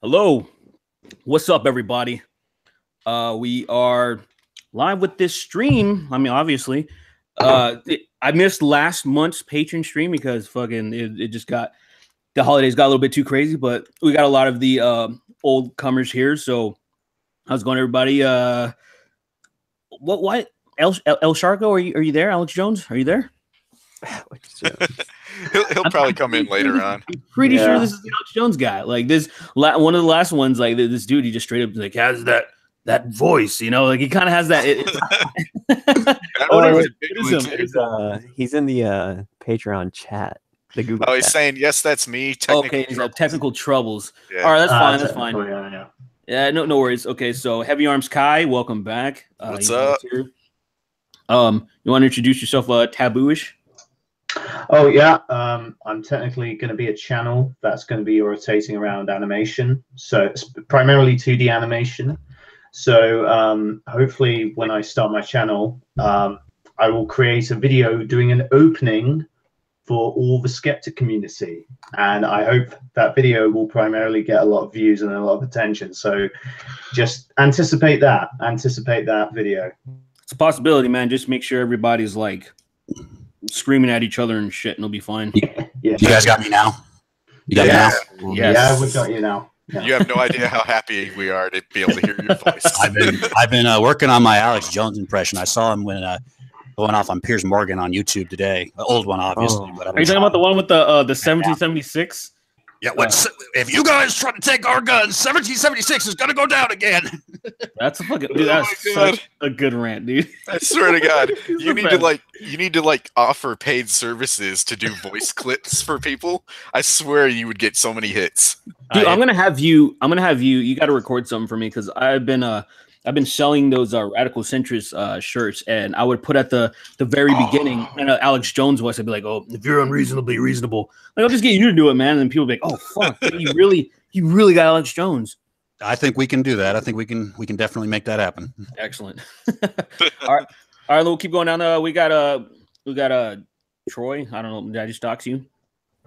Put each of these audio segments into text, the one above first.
Hello, what's up, everybody? We are live with this stream. I mean, obviously, I missed last month's Patron stream because fucking it just got the holidays got a little bit too crazy. But we got a lot of the old comers here. So how's it going, everybody? What? El Sharko, are you there? Alex Jones, are you there? he'll probably come in later on. I'm pretty sure this is the Alex Jones guy. Like this, one of the last ones. Like this dude, he just straight up like has that voice, you know, like he kind of has that. He's in the Patreon chat. The Google. He's saying yes, that's me. Okay, he's got technical troubles. Yeah. All right, that's fine. That's fine. Yeah, no worries. Okay, so Heavy Arms Kai, welcome back. What's up? You want to introduce yourself, tabooish? Oh yeah, I'm technically going to be a channel that's going to be rotating around animation, so it's primarily 2D animation. So hopefully when I start my channel, I will create a video doing an opening for all the skeptic community, and I hope that video will primarily get a lot of views and a lot of attention. So just anticipate that video. It's a possibility, man. Just make sure everybody's like screaming at each other and shit, and it'll be fine. Yeah. You guys got me now? You got me now? Yes. Yeah, we got you now. Yeah. You have no idea how happy we are to be able to hear your voice. I've been working on my Alex Jones impression. I saw him when going off on Piers Morgan on YouTube today. The old one, obviously. But are you talking about the one with the 1776? Yeah. If you guys try to take our guns, 1776 is gonna go down again. That's a fucking dude. That's such a good rant, dude. I swear to God, you need to offer paid services to do voice clips for people. I swear you would get so many hits. Dude, I'm gonna have you. You got to record something for me because I've been selling those radical centrist shirts, and I would put at the very beginning and Alex Jones voice. I'd be like, "Oh, if you're unreasonably reasonable, like I'll just get you to do it, man." And then people be like, "Oh, fuck, you really got Alex Jones." I think we can do that. I think we can definitely make that happen. Excellent. All right, we'll keep going down. We got Troy. I don't know. Did I just dox you?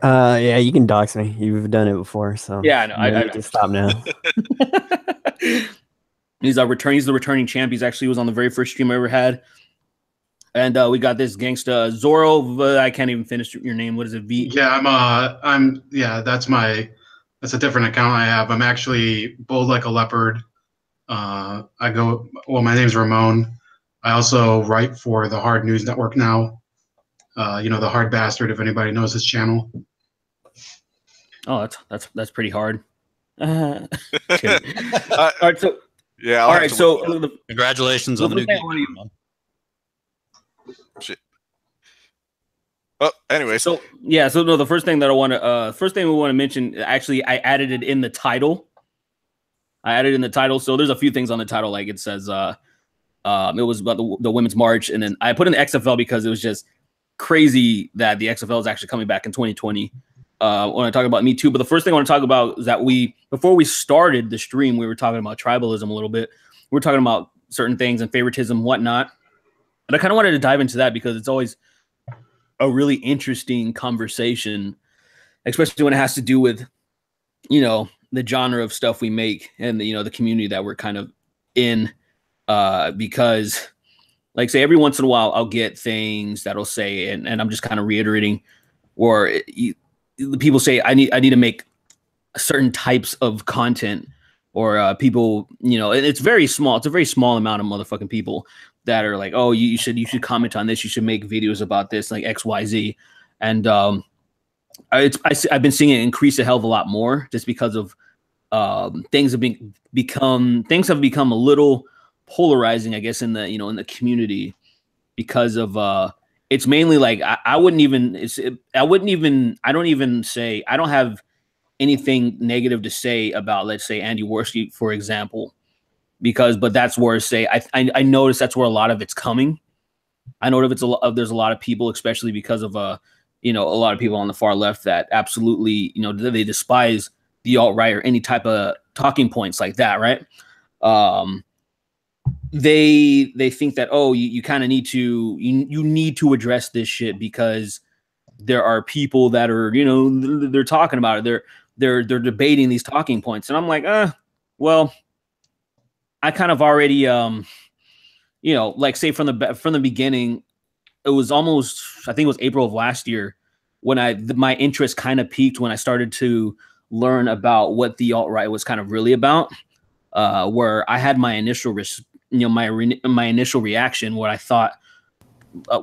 Yeah, you can dox me. You've done it before, so yeah, I know. I just stop now. He's the returning champ. He's actually was on the very first stream I ever had. And we got this gangsta Zorro. I can't even finish your name. What is it? V? Yeah, that's a different account I have. I'm actually bold like a leopard. My name's Ramon. I also write for the Hard News Network now. The Hard Bastard, if anybody knows his channel. Oh, that's pretty hard. All right, so yeah. All right, so congratulations on the new game. Shit. Well, anyway, so the first thing that I want to we want to mention, actually, I added it in the title. So there's a few things on the title, like it says it was about the Women's March, and then I put in the XFL because it was just crazy that the XFL is actually coming back in 2020. When I talk about Me Too, but the first thing I want to talk about is that before we started the stream, we were talking about tribalism a little bit. We were talking about certain things and favoritism, whatnot. And I kind of wanted to dive into that because it's always a really interesting conversation, especially when it has to do with, the genre of stuff we make and the community that we're kind of in. Because, like, say every once in a while, I'll get things that'll say, and I'm just kind of reiterating, or the people say I need to make certain types of content, or people, it's very small. It's a very small amount of motherfucking people that are like, oh, you should comment on this. You should make videos about this, like XYZ. And I've been seeing it increase a hell of a lot more just because of things have become a little polarizing, I guess, in the community because of it's mainly like I don't have anything negative to say about, let's say, Andy Worski, for example, but that's where I notice that's where a lot of it's coming. I know there's a lot of people, especially because of a lot of people on the far left that absolutely, they despise the alt-right or any type of talking points like that, right? They think that, oh, you kind of need to address this shit because there are people that are, they're talking about it. they're debating these talking points, and I'm like, well, I kind of already, you know, like say from the beginning, it was almost, I think it was April of last year when my interest kind of peaked when I started to learn about what the alt-right was kind of really about, where I had my initial, my initial reaction, what I thought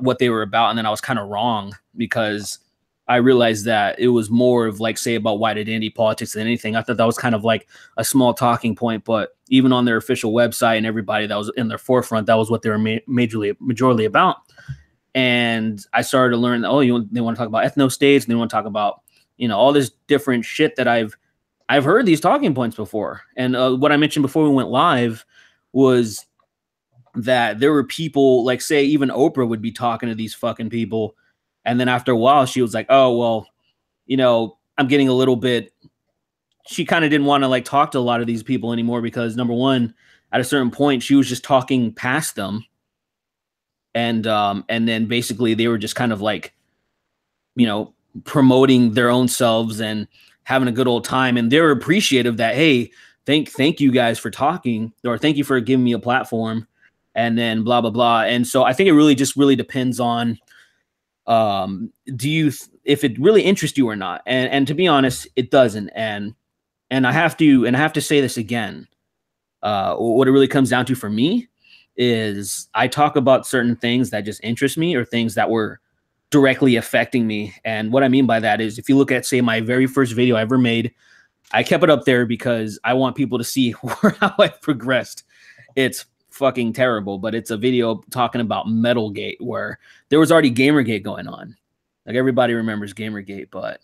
what they were about, and then I was kind of wrong because I realized that it was more of like, say, about white identity politics than anything. I thought that was kind of like a small talking point, but even on their official website and everybody that was in their forefront, that was what they were majorly about. And I started to learn, they want to talk about ethno states, and they want to talk about, you know, all this different shit that I've heard these talking points before. And what I mentioned before we went live was that there were people, like, say, even Oprah would be talking to these fucking people. And then after a while, she was like, oh, well, you know, I'm getting a little bit, she kind of didn't want to like talk to a lot of these people anymore because, number one, at a certain point, she was just talking past them. And then basically they were just kind of like, you know, promoting their own selves and having a good old time. And they're appreciative that, hey, thank you guys for talking, or thank you for giving me a platform, and then blah, blah, blah. And so I think it really depends on, if it really interests you or not. And to be honest, it doesn't. And I have to say this again. What it really comes down to for me is I talk about certain things that just interest me or things that were directly affecting me. And what I mean by that is, if you look at, say, my very first video I ever made, I kept it up there because I want people to see how I've progressed. It's fucking terrible, but it's a video talking about Metalgate, where there was already Gamergate going on. Like, everybody remembers Gamergate, but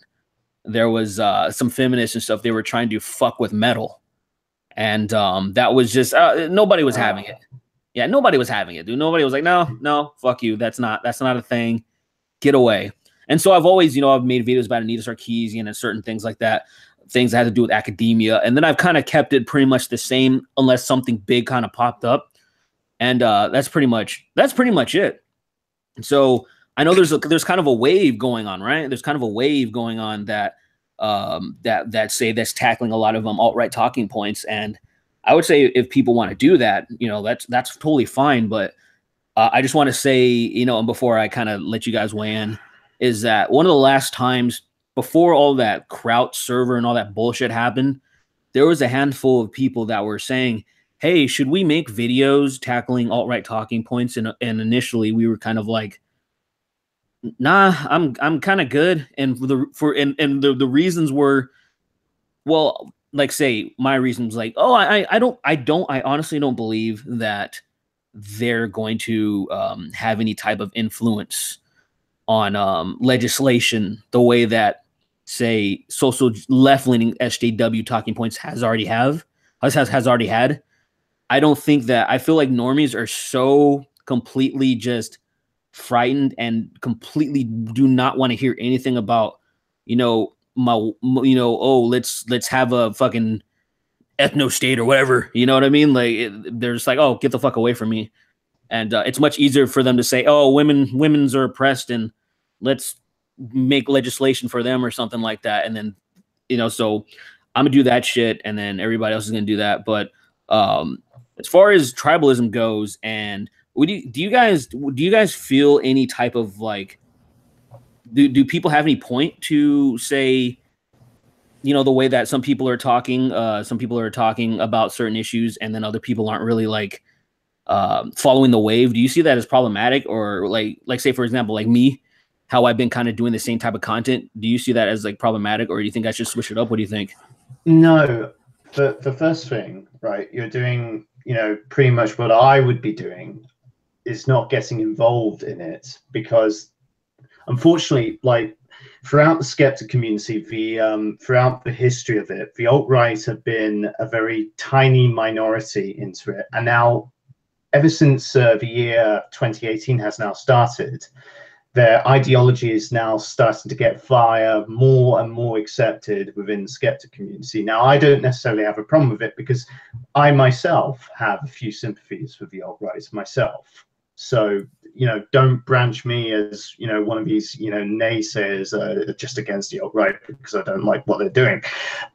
there was some feminists and stuff. They were trying to fuck with metal, and that was just nobody was having it. Yeah, nobody was having it, dude. Nobody was like, no, fuck you. That's not a thing. Get away. And so I've always, you know, I've made videos about Anita Sarkeesian and certain things like that, things that had to do with academia, and then I've kind of kept it pretty much the same unless something big kind of popped up. And that's pretty much it. So I know there's kind of a wave going on, right? There's kind of a wave going on that that's tackling a lot of alt-right talking points. And I would say if people want to do that, you know, that's totally fine. But I just want to say, you know, and before I kind of let you guys weigh in, is that one of the last times before all that Kraut server and all that bullshit happened, there was a handful of people that were saying, hey, should we make videos tackling alt-right talking points? And initially we were kind of like, nah, I'm kind of good. And the reasons were, well, like, say, my reasons, like, oh, I honestly don't believe that they're going to have any type of influence on legislation the way that, say, social left-leaning SJW talking points has already had. I don't think that, I feel like normies are so completely just frightened and completely do not want to hear anything about, you know, let's have a fucking ethno state or whatever. You know what I mean? Like, they're just like, oh, get the fuck away from me. And it's much easier for them to say, oh, women's are oppressed and let's make legislation for them or something like that. And then, you know, so I'm gonna do that shit, and then everybody else is gonna do that. But as far as tribalism goes, and do you guys feel any type of like, do people have any point to, say, you know, the way that some people are talking about certain issues, and then other people aren't really like following the wave? Do you see that as problematic? Or like say, for example, like me, how I've been kind of doing the same type of content, do you see that as like problematic, or do you think I should switch it up? What do you think? No, the first thing, right, you're doing, you know, pretty much what I would be doing is not getting involved in it, because unfortunately, like, throughout the skeptic community, throughout the history of it, the alt-right have been a very tiny minority into it. And now, ever since the year 2018 has now started, their ideology is now starting to get fire more and more accepted within the skeptic community. Now, I don't necessarily have a problem with it because I myself have a few sympathies with the alt-right myself. So, don't branch me as, one of these, naysayers just against the alt-right because I don't like what they're doing.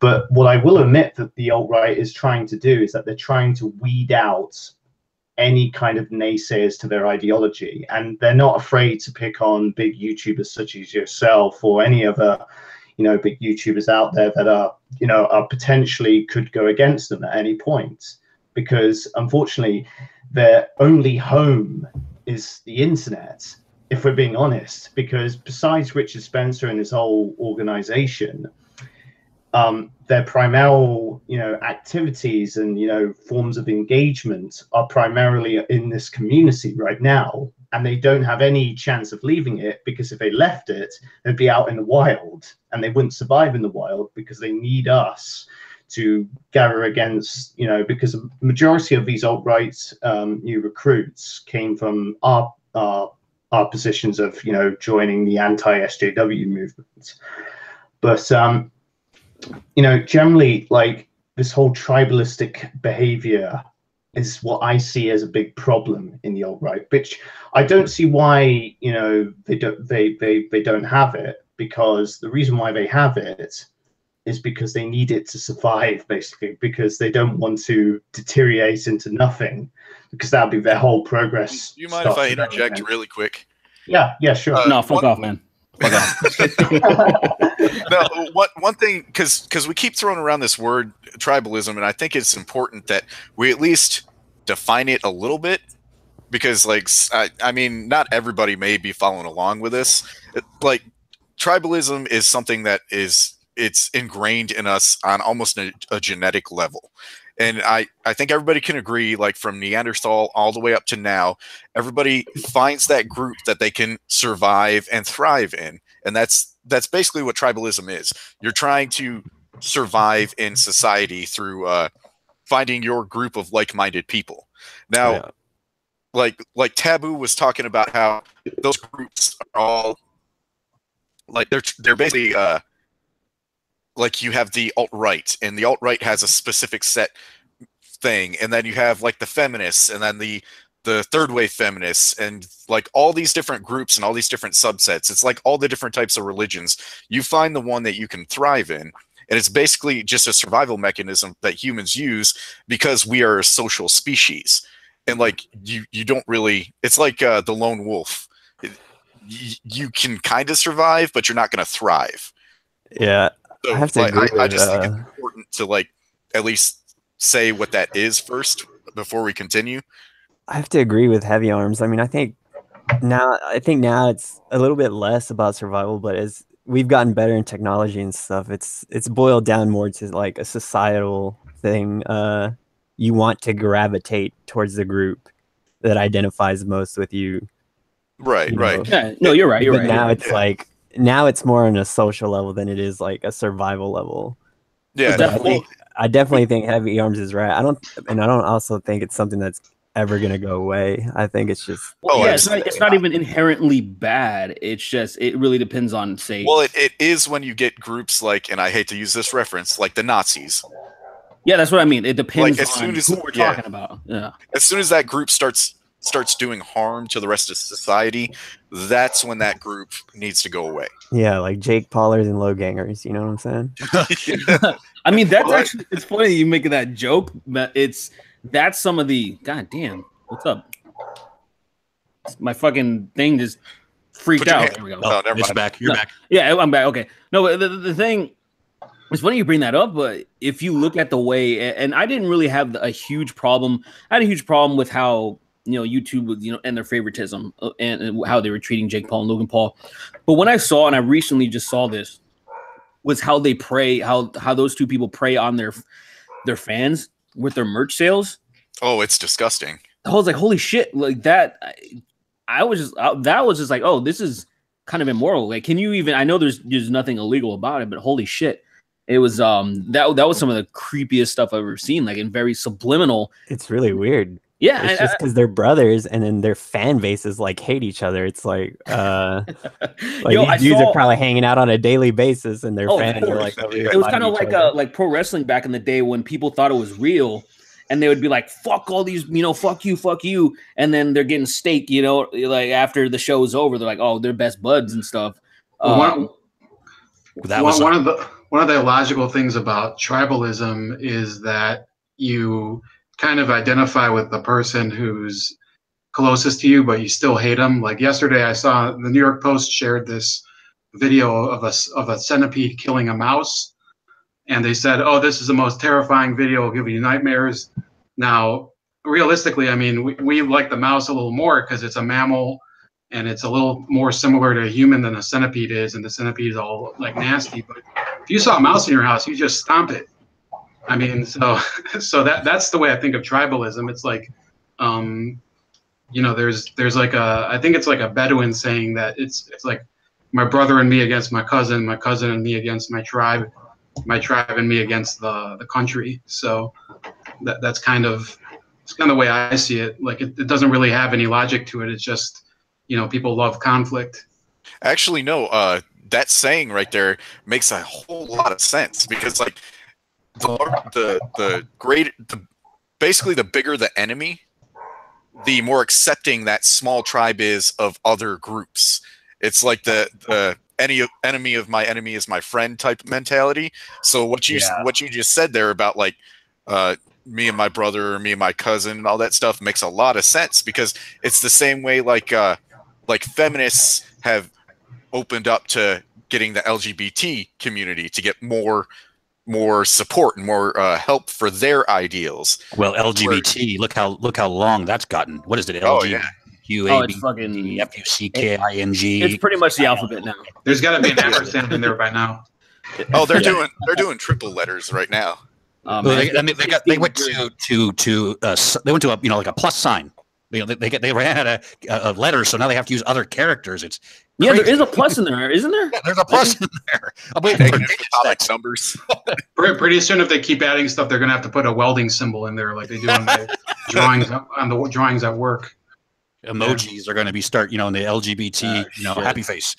But what I will admit that the alt-right is trying to do is that they're trying to weed out any kind of naysayers to their ideology. And they're not afraid to pick on big YouTubers such as yourself or any other, big YouTubers out there that are potentially could go against them at any point. Because unfortunately, their only home is the internet, if we're being honest. Because besides Richard Spencer and his whole organization, their primary, activities and forms of engagement are primarily in this community right now, and they don't have any chance of leaving it, because if they left it, they'd be out in the wild, and they wouldn't survive in the wild because they need us to gather against, because the majority of these alt-right new recruits came from our positions of, joining the anti-SJW movement. But, generally, like, this whole tribalistic behavior is what I see as a big problem in the alt-right, which I don't see why, they don't have it, because the reason why they have it is because they need it to survive, basically, because they don't want to deteriorate into nothing, because that'll be their whole progress. Do you mind if I interject really quick? Yeah, sure. No, fuck off, man. Fuck off. No, one thing, because we keep throwing around this word tribalism, and I think it's important that we at least define it a little bit, because, like, I mean, not everybody may be following along with this. Like, tribalism is something that it's ingrained in us on almost a genetic level. And I think everybody can agree, like, from Neanderthal all the way up to now, everybody finds that group that they can survive and thrive in. And that's basically what tribalism is. You're trying to survive in society through finding your group of like-minded people. Now, like Taboo was talking about how those groups are all, like, they're basically like, you have the alt-right, and the alt-right has a specific set thing, and then you have, like, the feminists, and then the third wave feminists, and, like, all these different groups and all these different subsets. It's like all the different types of religions. You find the one that you can thrive in, and it's basically just a survival mechanism that humans use because we are a social species. And, like, you don't really, it's like the lone wolf. You can kind of survive, but you're not going to thrive. Yeah. So, I have to agree I just think it's important to, like, at least say what that is first before we continue. I have to agree with Heavy Arms. I mean, I think now it's a little bit less about survival, but as we've gotten better in technology and stuff, it's boiled down more to, like, a societal thing. You want to gravitate towards the group that identifies most with you. Right. Yeah, no, you're right. But now it's like, now it's more on a social level than it is like a survival level. Yeah, I definitely think Heavy Arms is right. I don't also think it's something that's ever gonna go away. I think it's just it's not even inherently bad. It's just, it really depends on, say. Well, it is when you get groups like, and I hate to use this reference, like the Nazis. Yeah, that's what I mean. It depends, like, on who we're talking about. Yeah. As soon as that group starts doing harm to the rest of society, that's when that group needs to go away. Yeah, like Jake Paulers and low gangers. You know what I'm saying? I mean, that's actually, it's funny you making that joke, but that's some of the, god damn, what's up? My fucking thing just freaked out. There we go. Oh, never mind. Back. You're back. Yeah, I'm back. Okay. No, but the thing, it's funny you bring that up, but if you look at the way, and I didn't really have a huge problem. I had a huge problem with how, YouTube would, and their favoritism and how they were treating Jake Paul and Logan Paul. But when I saw, and I recently just saw this, was how they prey, how those two people prey on their fans with their merch sales. Oh, it's disgusting. I was like, holy shit, like that. That was just like, oh, this is kind of immoral. Like, can you even, I know there's nothing illegal about it, but holy shit. It was that was some of the creepiest stuff I've ever seen, like, in very subliminal. It's really weird. Yeah, it's just because they're brothers, and then their fan bases like hate each other. It's like, these dudes are probably hanging out on a daily basis, and their fans are like. It was kind of like pro wrestling back in the day when people thought it was real, and they would be like, "Fuck all these, fuck you," and then they're getting steak, like after the show's over, they're like, "Oh, they're best buds and stuff." One of the illogical things about tribalism is that you kind of identify with the person who's closest to you, but you still hate them. Like yesterday, I saw the New York Post shared this video of a centipede killing a mouse, and they said, "Oh, this is the most terrifying video. It'll give you nightmares." Now, realistically, I mean, we like the mouse a little more because it's a mammal, and it's a little more similar to a human than a centipede is, and the centipede is all like nasty. But if you saw a mouse in your house, you just stomp it. I mean, so that's the way I think of tribalism. It's like, there's like I think it's like a Bedouin saying that it's like my brother and me against my cousin and me against my tribe and me against the country. So that's kind of the way I see it. Like it doesn't really have any logic to it. It's just, people love conflict. Actually, no. That saying right there makes a whole lot of sense because, like, basically the bigger the enemy, the more accepting that small tribe is of other groups. It's like the enemy of my enemy is my friend type mentality. So what you just said there about like me and my brother or me and my cousin and all that stuff makes a lot of sense because it's the same way like feminists have opened up to getting the LGBT community to get more support and more help for their ideals. Well, LGBT, look how long that's gotten. What is it? It's fucking Fucking It's pretty much the alphabet now. There's got to be an ampersand in there by now. Oh, they're doing triple letters right now. They went to a plus sign. They ran out of letters, so now they have to use other characters. It's crazy. There is a plus in there, isn't there? Yeah, there's a plus in there. Numbers. Pretty soon, if they keep adding stuff, they're going to have to put a welding symbol in there, like they do on the drawings at work. Emojis are going to be in the LGBT, happy face.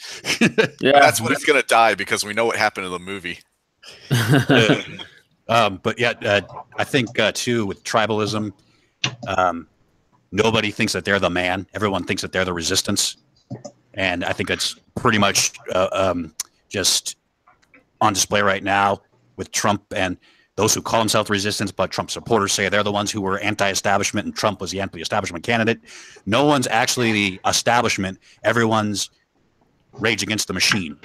Yeah, that's when it's going to die because we know what happened in the movie. But yeah, I think too with tribalism, nobody thinks that they're the man. Everyone thinks that they're the resistance, and I think that's pretty much just on display right now with Trump and those who call themselves resistance, but Trump supporters say they're the ones who were anti-establishment, and Trump was the anti-establishment candidate. No one's actually the establishment. Everyone's rage against the machine.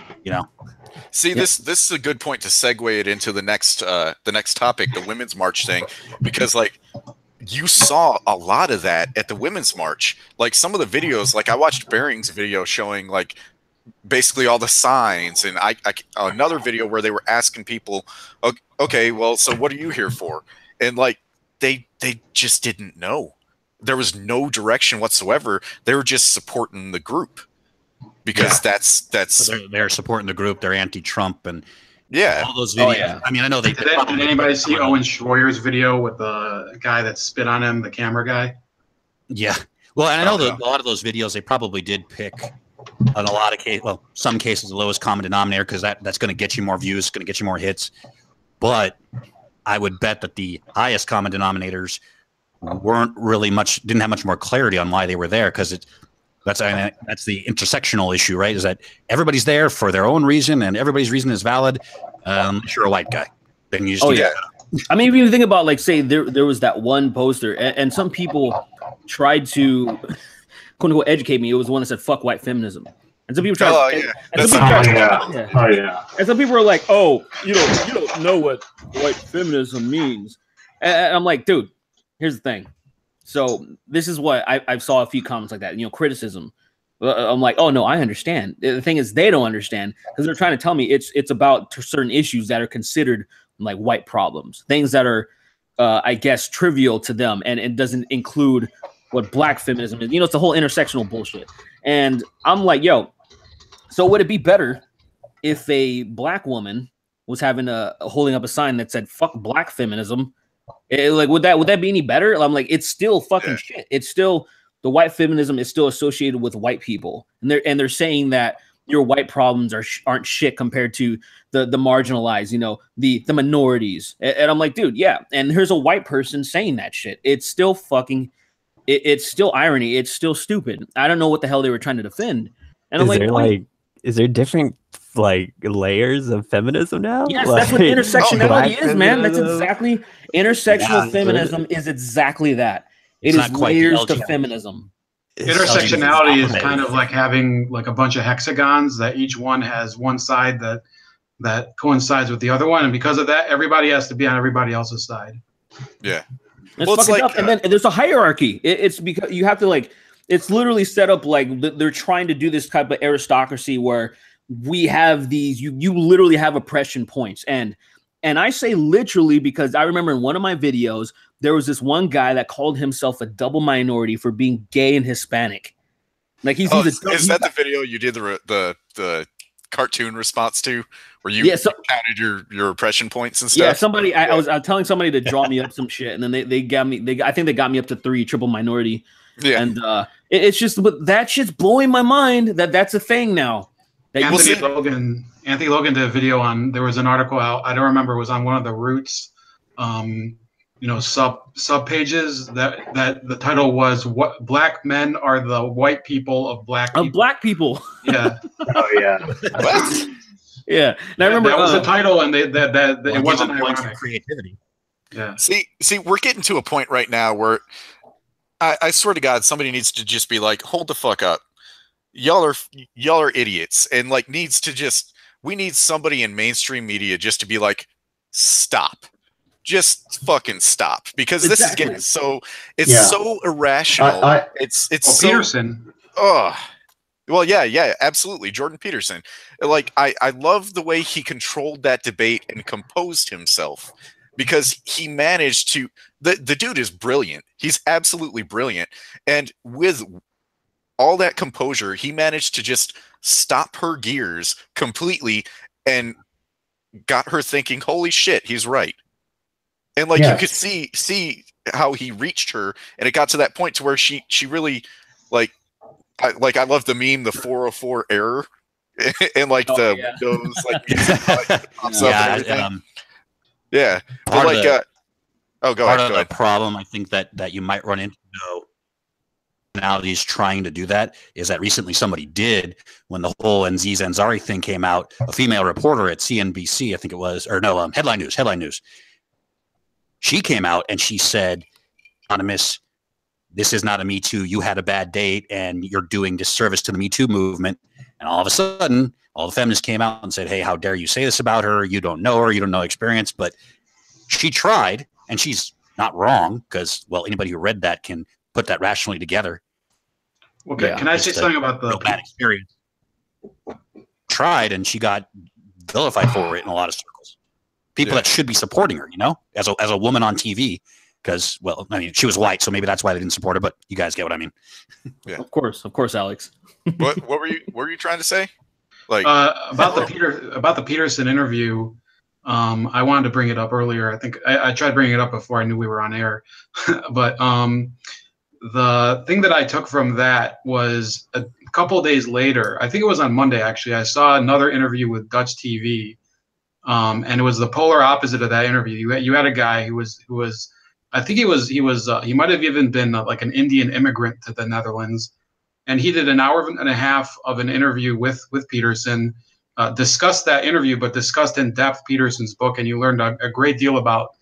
See, this is a good point to segue it into the next topic, the Women's March thing, because like you saw a lot of that at the Women's March. Like some of the videos, like I watched Bering's video showing like basically all the signs, and I another video where they were asking people, okay, well, so what are you here for? And like they just didn't know. There was no direction whatsoever. They were just supporting the group because that's so they're supporting the group. They're anti-Trump and all those videos. Oh, yeah. I mean, I know did anybody see Owen Schroyer's video with the guy that spit on him, the camera guy? Yeah. Well, and I know that a lot of those videos they probably did pick on a lot of cases. Well, some cases the lowest common denominator because that's going to get you more views, going to get you more hits. But I would bet that the highest common denominators didn't have much more clarity on why they were there because that's the intersectional issue, right? Is that everybody's there for their own reason and everybody's reason is valid. Unless you're a white guy, then you just I mean, if you think about like, say there was that one poster, and some people tried to quote unquote educate me. It was the one that said "fuck white feminism," and some people tried. And some people were like, "Oh, you don't know what white feminism means," and I'm like, dude, here's the thing. So this is what I saw a few comments like that, criticism. I'm like, oh no, I understand. The thing is, they don't understand because they're trying to tell me it's about certain issues that are considered like white problems, things that are, I guess, trivial to them, and it doesn't include what black feminism is. It's the whole intersectional bullshit. And I'm like, yo, so would it be better if a black woman was holding up a sign that said "fuck black feminism"? Would that be any better? I'm like, it's still fucking shit. It's still the white feminism is still associated with white people, and they're saying that your white problems aren't shit compared to the marginalized, you know, the minorities. And I'm like, dude, yeah. And here's a white person saying that shit. It's still fucking, it's still irony. It's still stupid. I don't know what the hell they were trying to defend. And I'm like, is there different like layers of feminism now? Yes, like, that's what intersectionality is, man. That's feminism? exactly intersectional feminism is exactly that. It is layers to feminism. Intersectionality is kind of like having like a bunch of hexagons that each one has one side that coincides with the other one, and because of that, everybody has to be on everybody else's side. Yeah, it's fucking like, tough. And then there's a hierarchy. It's because you have to like. It's literally set up like they're trying to do this type of aristocracy where we have these. You literally have oppression points, and I say literally because I remember in one of my videos. There was this one guy that called himself a double minority for being gay and Hispanic. Like is that the video you did the cartoon response to, where you counted your oppression points and stuff? Yeah, somebody I was telling somebody to draw me up some shit, and then they got me. I think they got me up to 3 triple minority. Yeah, and it's just, but that shit's blowing my mind that's a thing now. Anthony Logan did a video on. There was an article out. I don't remember. It was on one of the Roots. Sub pages that the title was "What Black Men Are the White People of Black People." Of Black people. Yeah. Oh yeah. What? Yeah. And I remember that was the title, and it wasn't ironic. Creativity. Yeah. See, we're getting to a point right now where I swear to God, somebody needs to just be like, "Hold the fuck up, y'all are idiots," and like we need somebody in mainstream media just to be like, "Stop." Just fucking stop, because this is getting so irrational. It's so, Peterson. Oh, well, yeah, absolutely. Jordan Peterson. Like I love the way he controlled that debate and composed himself, because he managed to. The dude is brilliant. He's absolutely brilliant, and with all that composure, he managed to just stop her gears completely and got her thinking, "Holy shit, he's right." And like you could see how he reached her, and it got to that point to where she really I love the meme, the 404 error, and like windows pops up and everything. Yeah, but like go ahead. The problem I think that you might run into now that he's trying to do that is that recently somebody did, when the whole Aziz Ansari thing came out, a female reporter at CNBC, I think it was, or no, Headline News. She came out and she said, "Anonymous, this is not a Me Too. You had a bad date and you're doing disservice to the Me Too movement." And all of a sudden, all the feminists came out and said, "Hey, how dare you say this about her? You don't know her. You don't know experience." But she tried, and she's not wrong, because, well, anybody who read that can put that rationally together. Okay, can I say something about the bad experience? Tried, and she got vilified for it in a lot of circles. People that should be supporting her, as a woman on TV, because, well, I mean, she was white, so maybe that's why they didn't support her. But you guys get what I mean. Yeah, of course, Alex. what were you trying to say? Like about the Peterson interview. I wanted to bring it up earlier. I think I tried bringing it up before I knew we were on air, but the thing that I took from that was a couple of days later. I think it was on Monday actually. I saw another interview with Dutch TV. And it was the polar opposite of that interview. You had a guy who was I think he might have even been like an Indian immigrant to the Netherlands, and he did an hour and a half of an interview with Peterson, discussed that interview, but discussed in depth Peterson's book, and you learned a great deal about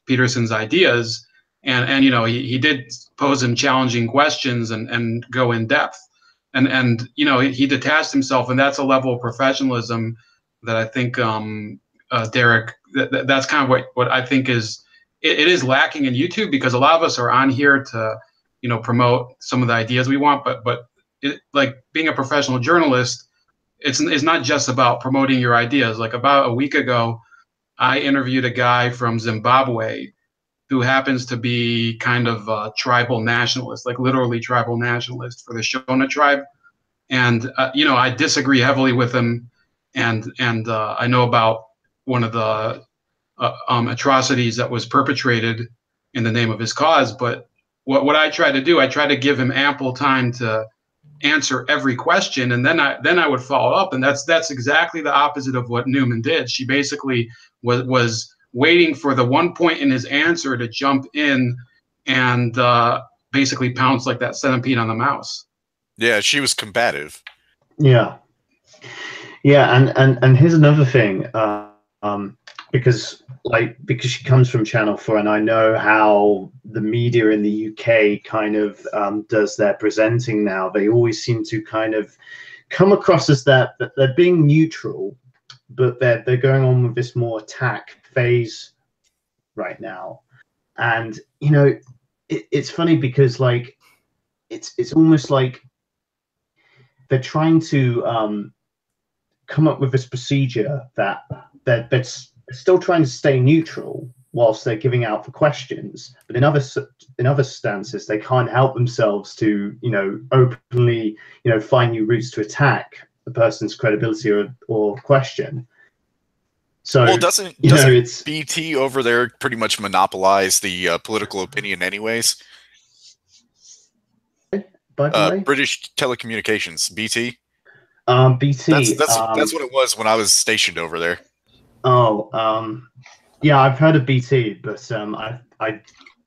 Peterson's ideas, and he did pose some challenging questions and go in depth, and he detached himself, and that's a level of professionalism that I think, Derek, that's kind of what I think is, it is lacking in YouTube, because a lot of us are on here to, promote some of the ideas we want, but like being a professional journalist, it's not just about promoting your ideas. Like about a week ago, I interviewed a guy from Zimbabwe who happens to be kind of a tribal nationalist, like literally tribal nationalist for the Shona tribe. And, I disagree heavily with him. And I know about one of the atrocities that was perpetrated in the name of his cause. But what I try to do, I try to give him ample time to answer every question, and then I would follow up, and that's exactly the opposite of what Newman did. She basically was waiting for the one point in his answer to jump in and basically pounce like that centipede on the mouse. Yeah, she was combative. Yeah, and here's another thing, because she comes from Channel 4, and I know how the media in the UK kind of does their presenting now. They always seem to kind of come across as that they're being neutral, but they're going on with this more attack phase right now. And you know, it's funny because like it's almost like they're trying to come up with this procedure that they're still trying to stay neutral whilst they're giving out the questions, but in other stances they can't help themselves to, you know, openly, you know, find new routes to attack the person's credibility or question. So, well, doesn't it's BT over there pretty much monopolize the political opinion anyways? By the way? British Telecommunications, BT. BT. That's what it was when I was stationed over there. Oh, yeah, I've heard of BT, but I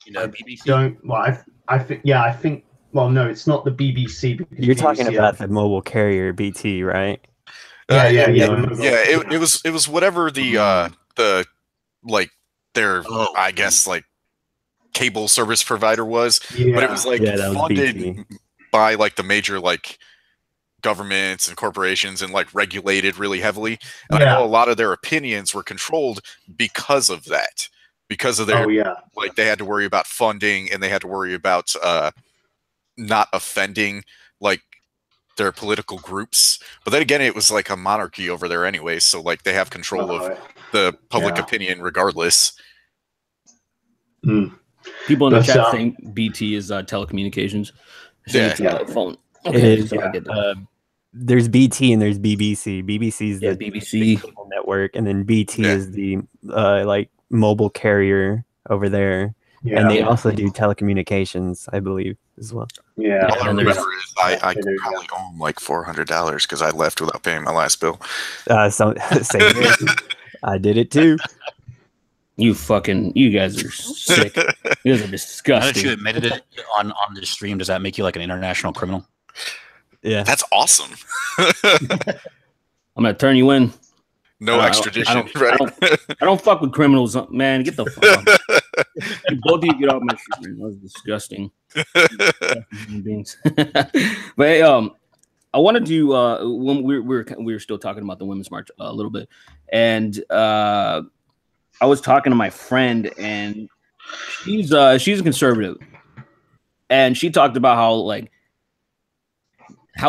BBC. Don't. Well, I think. Well, no, it's not the BBC. You're talking about the mobile carrier BT, right? Yeah. It was whatever the like their I guess like cable service provider was, but it was like funded by like the major like governments and corporations and like regulated really heavily. And I know a lot of their opinions were controlled because of that, because of their like they had to worry about funding and they had to worry about not offending like their political groups. But then again, it was like a monarchy over there anyway, so like they have control of the public opinion regardless. People in the chat saying BT is telecommunications. Phone. Okay, it is. There's BT and there's BBC. BBC is the BBC cable network, and then BT is the like mobile carrier over there. And they also do telecommunications, I believe, as well. Yeah. All I remember is I probably owe like $400 because I left without paying my last bill. Same here. I did it too. You guys are sick. You guys are disgusting. Now that you admitted it on the stream, does that make you like an international criminal? Yeah. That's awesome. I'm going to turn you in. No extradition, right? I don't fuck with criminals, man. Get the fuck out. Both of you get off my shit, man. That was disgusting. Beings. But hey, I wanted to when we were still talking about the Women's March a little bit, and I was talking to my friend, and she's a conservative, and she talked about how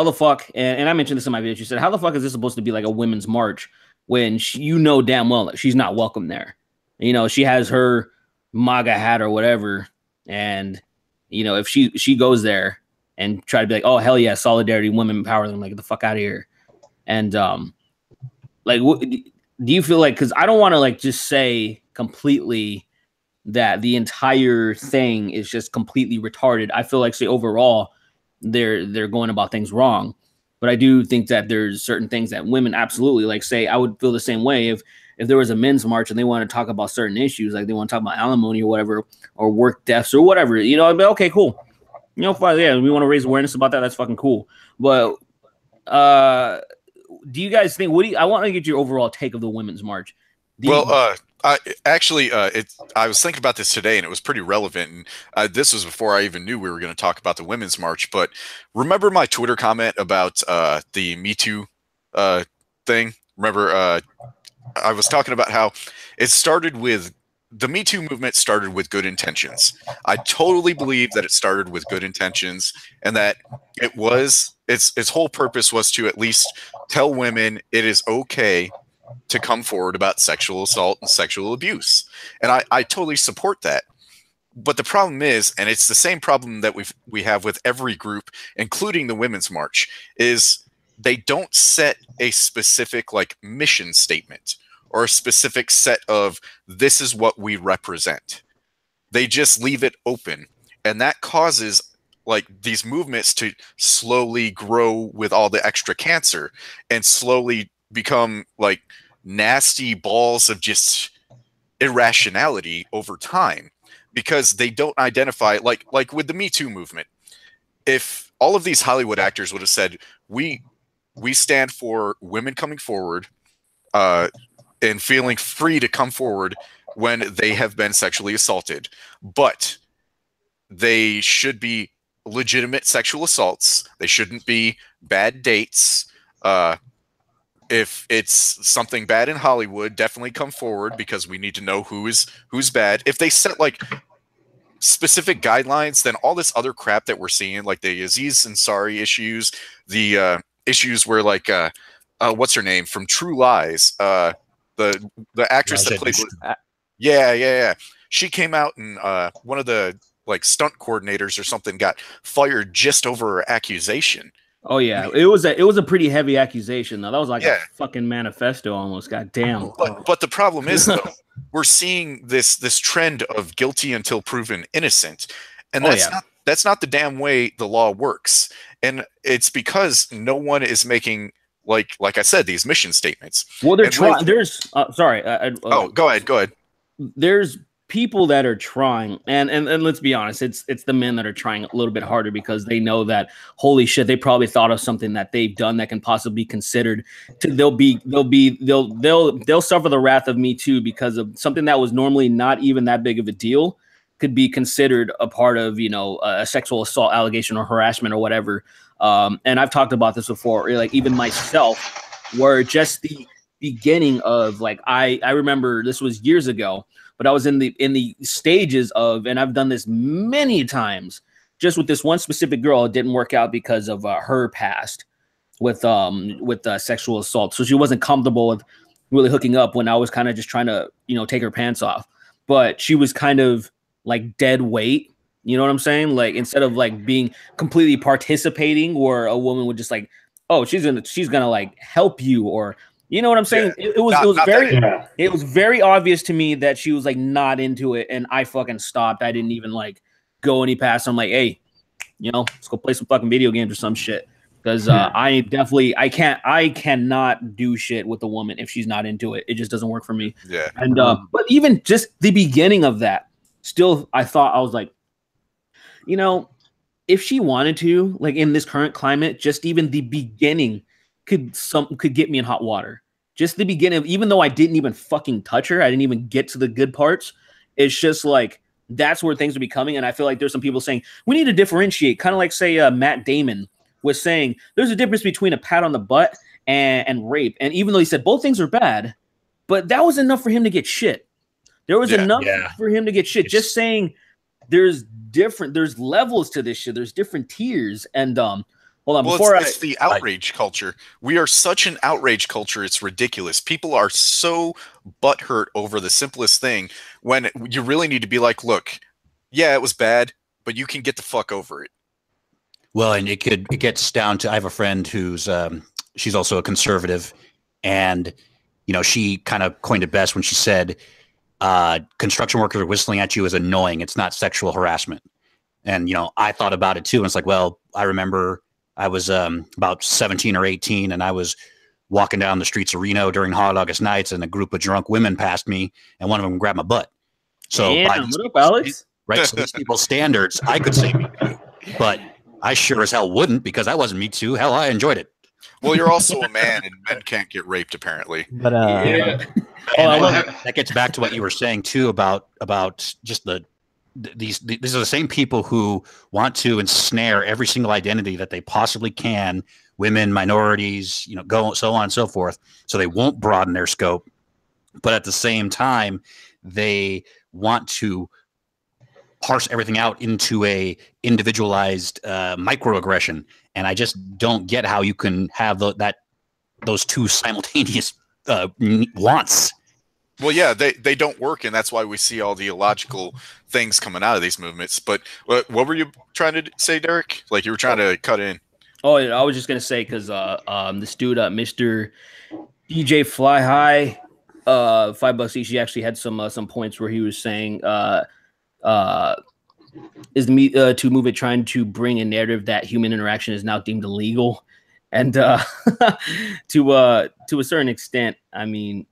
the fuck, and I mentioned this in my video. She said, "How the fuck is this supposed to be like a women's march when you know damn well that she's not welcome there? You know, she has her MAGA hat or whatever, and you know, if she goes there and try to be like, oh hell yeah, solidarity, women empower them, like get the fuck out of here." And like, do you feel like, because I don't want to like just say completely that the entire thing is just completely retarded. I feel like, say, overall they're going about things wrong, but I do think that there's certain things that women absolutely, like, say, I would feel the same way if there was a men's march and they want to talk about certain issues, like they want to talk about alimony or whatever, or work deaths or whatever, you know, I'd be okay, cool, you know, fine, yeah, we want to raise awareness about that, that's fucking cool. But do you guys think, I want to get your overall take of the women's march. I was thinking about this today, and it was pretty relevant. And this was before I even knew we were going to talk about the Women's March. But remember my Twitter comment about the Me Too thing? Remember, I was talking about how it started with the Me Too movement started with good intentions. I totally believe that it started with good intentions, and that it was its whole purpose was to at least tell women it is okay to come forward about sexual assault and sexual abuse. And I totally support that. But the problem is, and it's the same problem that we have with every group, including the Women's March, is they don't set a specific like mission statement or a specific set of this is what we represent. They just leave it open. And that causes like these movements to slowly grow with all the extra cancer and slowly become like nasty balls of just irrationality over time, because they don't identify like with the Me Too movement. If all of these Hollywood actors would have said, we stand for women coming forward and feeling free to come forward when they have been sexually assaulted, but they should be legitimate sexual assaults. They shouldn't be bad dates. If it's something bad in Hollywood, definitely come forward, because we need to know who's bad. If they set like specific guidelines, then all this other crap that we're seeing, like the Aziz Ansari issues, the issues where like what's her name from True Lies, the actress that played, yeah, she came out and one of the like stunt coordinators or something got fired just over her accusation. Oh yeah, it was a pretty heavy accusation though. That was like a fucking manifesto almost. God damn. But the problem is though, we're seeing this trend of guilty until proven innocent, and that's not the damn way the law works. And it's because no one is making like I said, these mission statements. Well, they're trying. There's go ahead. There's people that are trying, and let's be honest, it's the men that are trying a little bit harder, because they know that holy shit, they probably thought of something that they've done that can possibly be considered to they'll suffer the wrath of Me Too, because of something that was normally not even that big of a deal could be considered a part of a sexual assault allegation or harassment or whatever. And I've talked about this before, like even myself, where just the beginning of like I remember this was years ago. But I was in the stages of, and I've done this many times, just with this one specific girl. It didn't work out because of her past with sexual assault. So she wasn't comfortable with really hooking up when I was kind of just trying to take her pants off. But she was kind of like dead weight. You know what I'm saying? Like instead of like being completely participating, where a woman would just like, oh, she's gonna like help you, or you know what I'm saying? Yeah. It was very obvious to me that she was like not into it, and I fucking stopped. I didn't even like go any past. I'm like, hey, let's go play some fucking video games or some shit, because I cannot do shit with a woman if she's not into it. It just doesn't work for me. Yeah. And but even just the beginning of that, still, I was like, if she wanted to, like in this current climate, just even the beginning could get me in hot water. Just the beginning, even though I didn't even fucking touch her, I didn't even get to the good parts. It's just like that's where things are becoming. And I feel like there's some people saying we need to differentiate, kind of like say Matt Damon was saying there's a difference between a pat on the butt and rape. And even though he said both things are bad, but that was enough for him to get shit. There was enough for him to get shit. Just saying there's levels to this shit. There's different tiers. And hold on, it's the outrage culture. We are such an outrage culture. It's ridiculous. People are so butthurt over the simplest thing, when you really need to be like, look, yeah, it was bad, but you can get the fuck over it. Well, and it gets down to, I have a friend who's she's also a conservative, and she kind of coined it best when she said construction workers are whistling at you is annoying. It's not sexual harassment. And I thought about it too, and it's like, well, I remember I was about 17 or 18, and I was walking down the streets of Reno during hot August nights, and a group of drunk women passed me, and one of them grabbed my butt. So, Alex? Right? So these people's standards, I could say Me Too, but I sure as hell wouldn't, because I wasn't Me Too. Hell, I enjoyed it. Well, you're also a man, and men can't get raped, apparently. But that gets back to what you were saying too about just these are the same people who want to ensnare every single identity that they possibly can, women, minorities, go so on and so forth, so they won't broaden their scope. But at the same time, they want to parse everything out into a individualized microaggression. And I just don't get how you can have those two simultaneous wants. Well, yeah, they don't work, and that's why we see all the illogical things coming out of these movements. But what were you trying to say, Derek? Like you were trying to cut in. Oh, yeah, I was just gonna say because this dude, Mr. DJ Fly High, $5 each. He actually had some points where he was saying is the Me Too movement trying to bring a narrative that human interaction is now deemed illegal, and to a certain extent, I mean,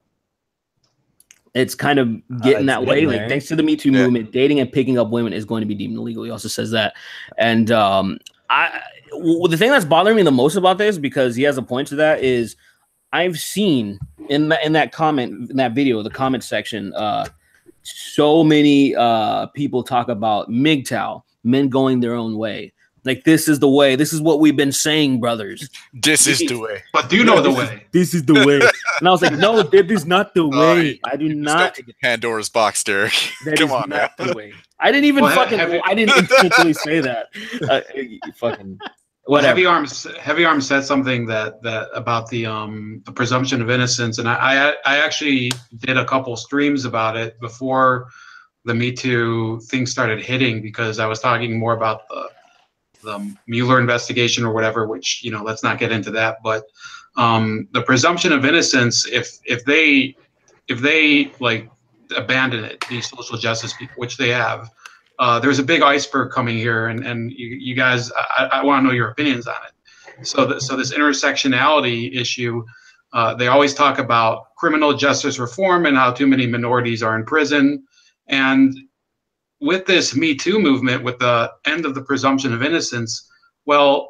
it's kind of getting that way. Like, thanks to the Me Too movement, dating and picking up women is going to be deemed illegal. He also says that, and the thing that's bothering me the most about this, because he has a point to that, is I've seen in that video, the comment section, so many people talk about MGTOW, men going their own way. Like, this is the way. This is what we've been saying, brothers. This is the way. But do you know the way? This is the way. And I was like, no, that is not the way. I do not. The Pandora's box, Derek. Come on, not the way. I didn't even I didn't intentionally say that. Fucking. Whatever. Heavy Arms said something that about the presumption of innocence, and I actually did a couple streams about it before the Me Too thing started hitting, because I was talking more about the Mueller investigation or whatever, which, you know, let's not get into that. But the presumption of innocence, if they like abandon it, these social justice people, which they have. There's a big iceberg coming here, and you guys, I want to know your opinions on it. So this intersectionality issue, they always talk about criminal justice reform and how too many minorities are in prison. And with this Me Too movement, with the end of the presumption of innocence, well,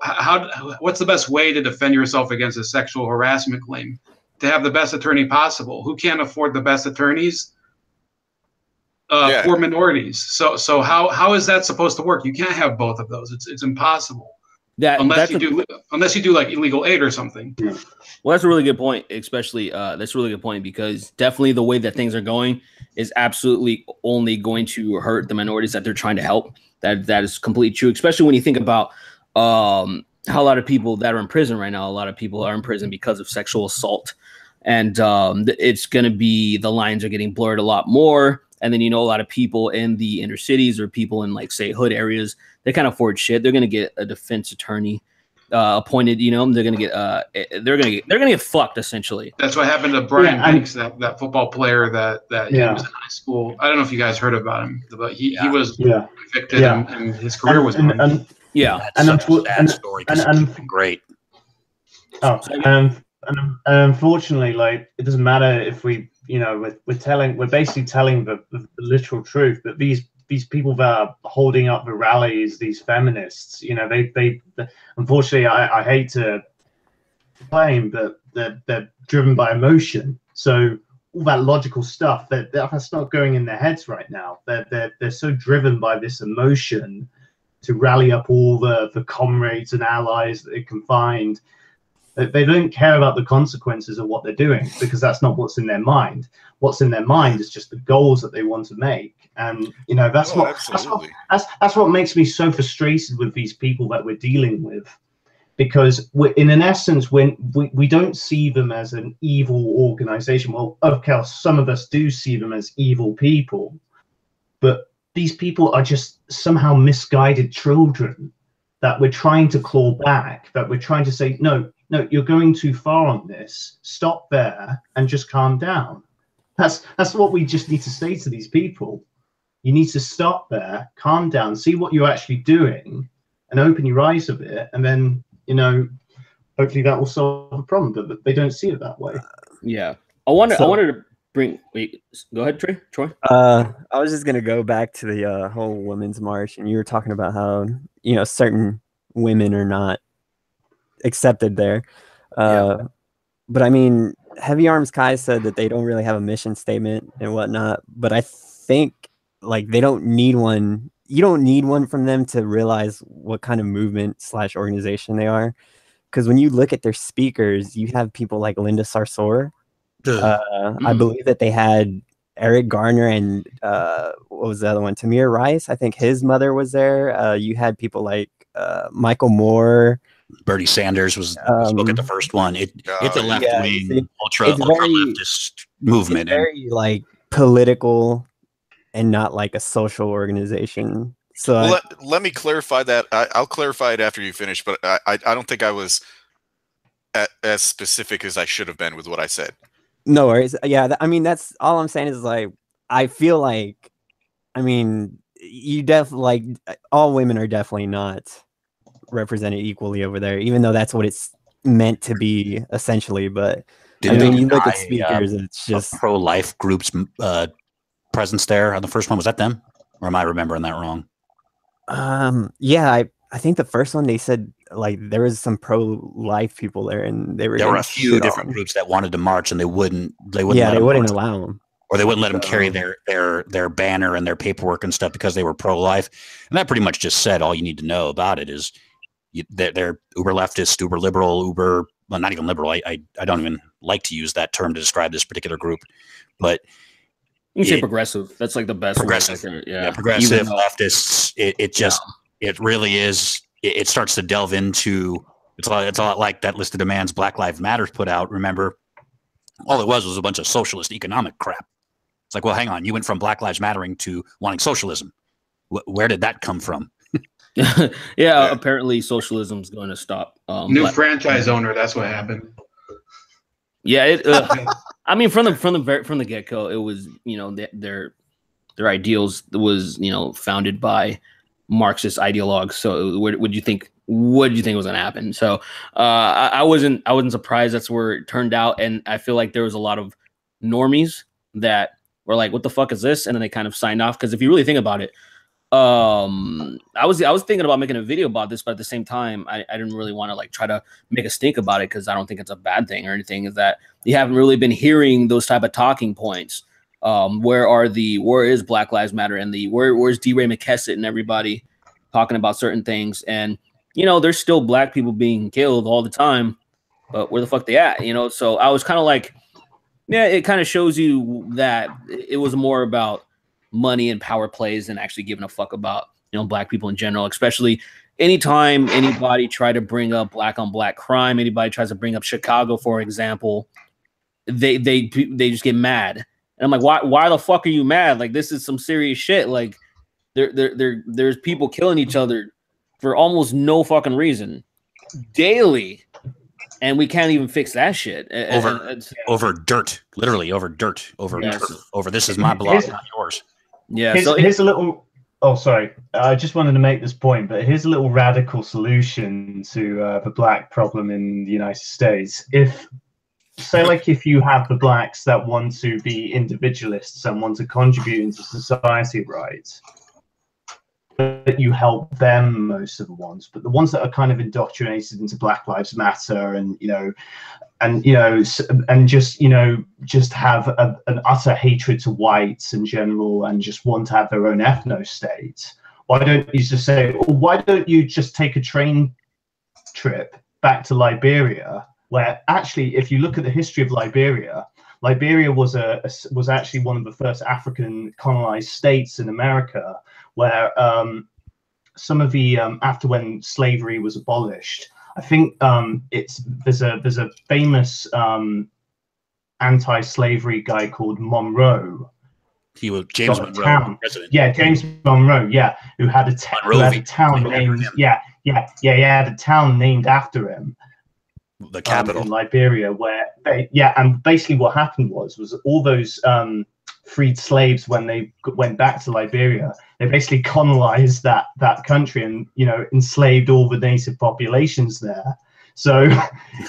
what's the best way to defend yourself against a sexual harassment claim? To have the best attorney possible. Who can't afford the best attorneys? For minorities. So how is that supposed to work? You can't have both of those. It's impossible. Unless you do like illegal aid or something. Well, that's a really good point. Especially that's a really good point, because definitely the way that things are going is absolutely only going to hurt the minorities that they're trying to help. That is completely true. Especially when you think about how a lot of people that are in prison right now, a lot of people are in prison because of sexual assault, and it's going to be, the lines are getting blurred a lot more. And then, you know, a lot of people in the inner cities or people in, like, say, hood areas, they can't afford shit. They're going to get a defense attorney appointed. You know, they're going to get fucked, essentially. That's what happened to Brian Banks, that football player that he was in high school. I don't know if you guys heard about him, but he was convicted and his career was ruined. That story. Great. And unfortunately, like, it doesn't matter if we, you know, we're basically telling the literal truth, but these people that are holding up the rallies, these feminists, you know, they unfortunately, I hate to claim, but they're driven by emotion. So all that logical stuff, that's not going in their heads right now. They're so driven by this emotion to rally up all the comrades and allies that they can find. They don't care about the consequences of what they're doing, because that's not what's in their mind. What's in their mind is just the goals that they want to make, and you know that's what makes me so frustrated with these people that we're dealing with, because in an essence, when we don't see them as an evil organization. Well, of course, some of us do see them as evil people, but these people are just somehow misguided children that we're trying to claw back. That we're trying to say no. No, you're going too far on this. Stop there and just calm down. That's what we just need to say to these people. You need to stop there, calm down, see what you're actually doing, and open your eyes a bit. And then, you know, hopefully that will solve the problem. But they don't see it that way. Yeah, I wanted to bring. Wait, go ahead, Troy. I was just gonna go back to the whole women's march, and you were talking about how, you know, certain women are not accepted there. But I mean, Heavy Arms Kai said that they don't really have a mission statement and whatnot, but I think, like, they don't need one. You don't need one from them to realize what kind of movement / organization they are, because when you look at their speakers, you have people like Linda Sarsour. I believe that they had Eric Garner and what was the other one, Tamir Rice. I think his mother was there. You had people like Michael Moore. Bernie Sanders spoke at the first one. It's a left-wing, ultra leftist movement. It's very like political and not like a social organization. So let me clarify that. I'll clarify it after you finish, but I don't think I was as specific as I should have been with what I said. No worries. Yeah, I mean, that's all I'm saying is, like, I feel like, I mean, you definitely like all women are definitely not represented equally over there, even though that's what it's meant to be essentially. But I mean, you look at speakers, it's just pro-life groups presence there on the first one. Was that them, or am I remembering that wrong? Yeah, I think the first one they said like there was some pro-life people there, and there were a few different groups that wanted to march, and they wouldn't yeah, they wouldn't allow them, or they wouldn't let them carry their banner and their paperwork and stuff because they were pro-life. And that pretty much just said all you need to know about it is they're uber leftist, uber liberal, uber, well, not even liberal. I don't even like to use that term to describe this particular group, but you can say progressive. That's like the best. Progressive, progressive leftists. It really is. It starts to delve into. It's a lot like that list of demands Black Lives Matter put out. Remember, all it was a bunch of socialist economic crap. It's like, well, hang on, you went from Black Lives Mattering to wanting socialism. Where did that come from? yeah, apparently socialism is going to stop. New franchise owner. That's what happened. Yeah, I mean, from the get go, it was their ideals was founded by Marxist ideologues. So what did you think? What did you think was going to happen? So I wasn't surprised. That's where it turned out, and I feel like there was a lot of normies that were like, "What the fuck is this?" And then they kind of signed off because if you really think about it. I was thinking about making a video about this, but at the same time, I didn't really want to like try to make a stink about it because I don't think it's a bad thing or anything. Is that you haven't really been hearing those type of talking points. Where is Black Lives Matter and where's D-Ray McKesson and everybody talking about certain things? And there's still black people being killed all the time, but where the fuck they at? So I was kind of like, yeah, it kind of shows you that it was more about money and power plays and actually giving a fuck about black people in general, especially anytime anybody try to bring up black on black crime, anybody tries to bring up Chicago, for example, they just get mad. And I'm like, why the fuck are you mad? Like, this is some serious shit. Like there's people killing each other for almost no fucking reason daily. And we can't even fix that shit over dirt, literally over dirt, over this is my block, not yours. Yeah. Here's a little. Oh, sorry. I just wanted to make this point, but here's a little radical solution to the black problem in the United States. If you have the blacks that want to be individualists and want to contribute into society, right? But you help them most of the ones, but the ones that are kind of indoctrinated into Black Lives Matter and just have an utter hatred to whites in general and just want to have their own ethno state. Why don't you just say, well, why don't you just take a train trip back to Liberia, where actually, if you look at the history of Liberia was actually one of the first African colonized states in America, where some of the after when slavery was abolished, I think there's a famous anti-slavery guy called Monroe. He was James Monroe, president. Yeah, James Monroe. Yeah, who had a town named he had a town named after him. The capital in Liberia, and basically what happened was all those freed slaves, when they went back to Liberia, they basically colonized that country and enslaved all the native populations there. So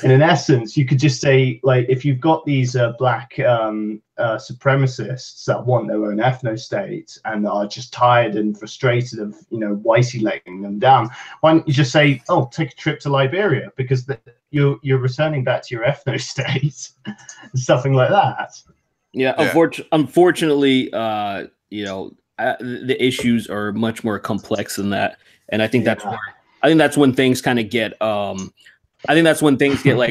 in essence, you could just say, like, if you've got these black supremacists that want their own ethno state and are just tired and frustrated of whitey letting them down, why don't you just say, oh, take a trip to Liberia, because you're returning back to your ethno state and something like that. Yeah. Unfortunately, the issues are much more complex than that, and I think that's when things kind of get like,